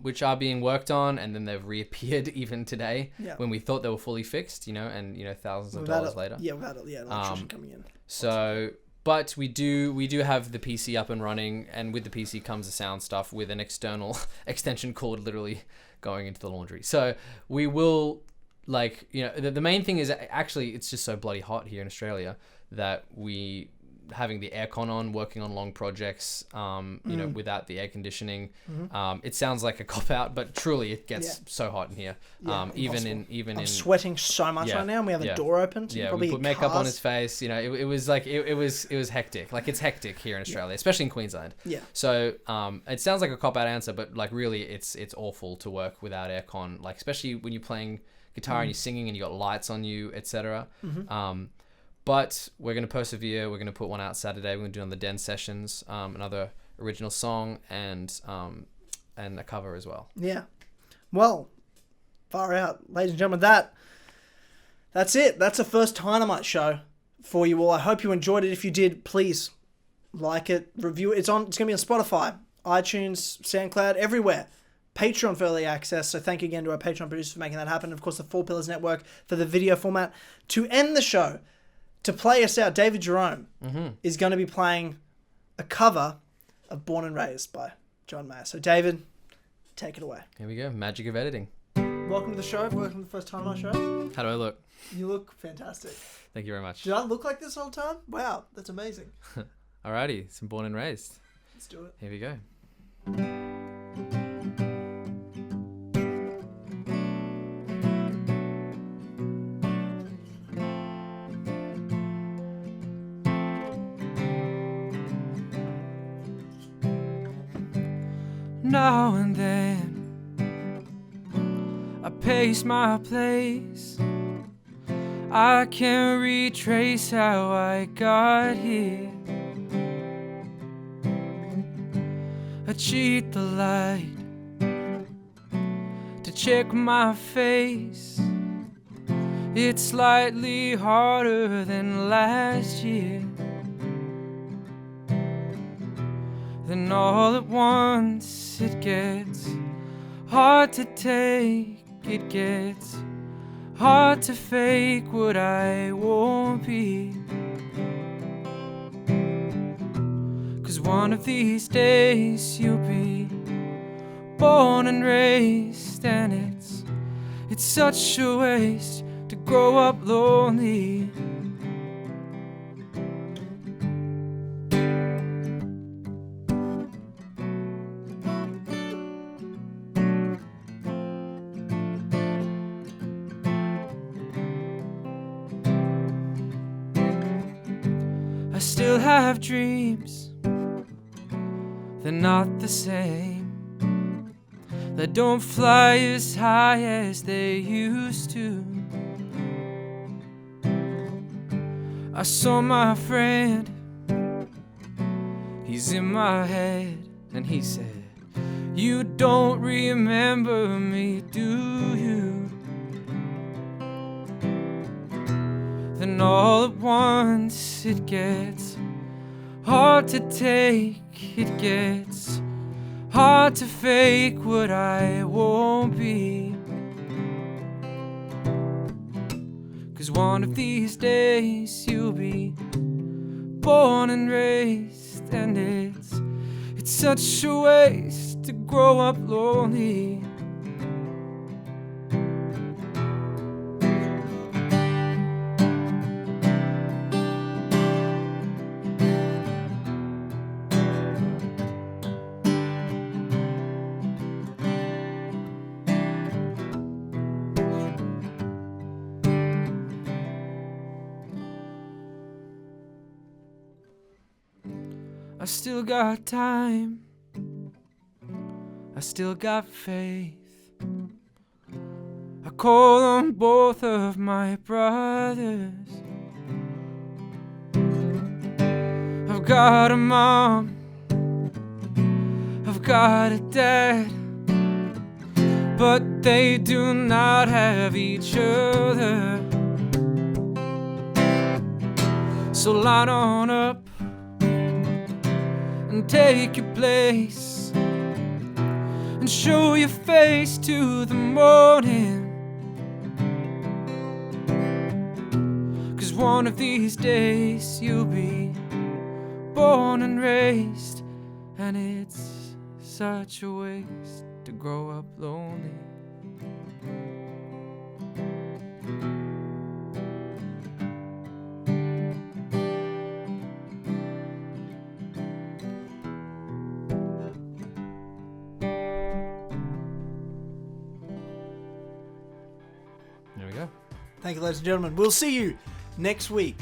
which are being worked on, and then they've reappeared even today when we thought they were fully fixed, and thousands of dollars later. Yeah, we've had electrician coming in. So, but we do have the PC up and running, and with the PC comes the sound stuff with an external extension cord literally going into the laundry. So we will the main thing is actually it's just so bloody hot here in Australia that we having the aircon on, working on long projects, without the air conditioning. It sounds like a cop out, but truly it gets so hot in here. I'm sweating so much right now, and we have a door open. So we put makeup on his face. It was hectic. It's hectic here in Australia, especially in Queensland. Yeah. So it sounds like a cop out answer, but really it's awful to work without aircon. Especially when you're playing guitar and you're singing and you got lights on you, etc. But we're going to persevere. We're going to put one out Saturday. We're going to do it on the Den Sessions, another original song and a cover as well. Yeah. Well, far out. Ladies and gentlemen, that's it. That's the first Tynamite show for you all. I hope you enjoyed it. If you did, please like it, review it. It's going to be on Spotify, iTunes, SoundCloud, everywhere. Patreon for early access. So thank you again to our Patreon producers for making that happen. Of course, the Four Pillars Network for the video format. To end the show, to play us out, David Jerome is going to be playing a cover of Born and Raised by John Mayer. So David, take it away. Here we go. Magic of editing. Welcome to the show. Welcome to the first Tynamite show. How do I look? You look fantastic. Thank you very much. Did I look like this all the time? Wow, that's amazing. Alrighty, some Born and Raised. Let's do it. Here we go. Now and then I pace my place. I can't retrace how I got here. I cheat the light to check my face. It's slightly harder than last year. Then all at once it gets hard to take. It gets hard to fake what I won't be. 'Cause one of these days you'll be born and raised, and it's such a waste to grow up lonely. I still have dreams, they're not the same. They don't fly as high as they used to. I saw my friend, he's in my head, and he said, "You don't remember me, do you?" Then all at once it gets hard to take. It gets hard to fake what I won't be. 'Cause one of these days you'll be born and raised, and it's such a waste to grow up lonely. I still got time, I still got faith. I call on both of my brothers. I've got a mom, I've got a dad, but they do not have each other. So line on up and take your place, and show your face to the morning. 'Cause one of these days you'll be born and raised, and it's such a waste to grow up lonely. There we go. Thank you, ladies and gentlemen. We'll see you next week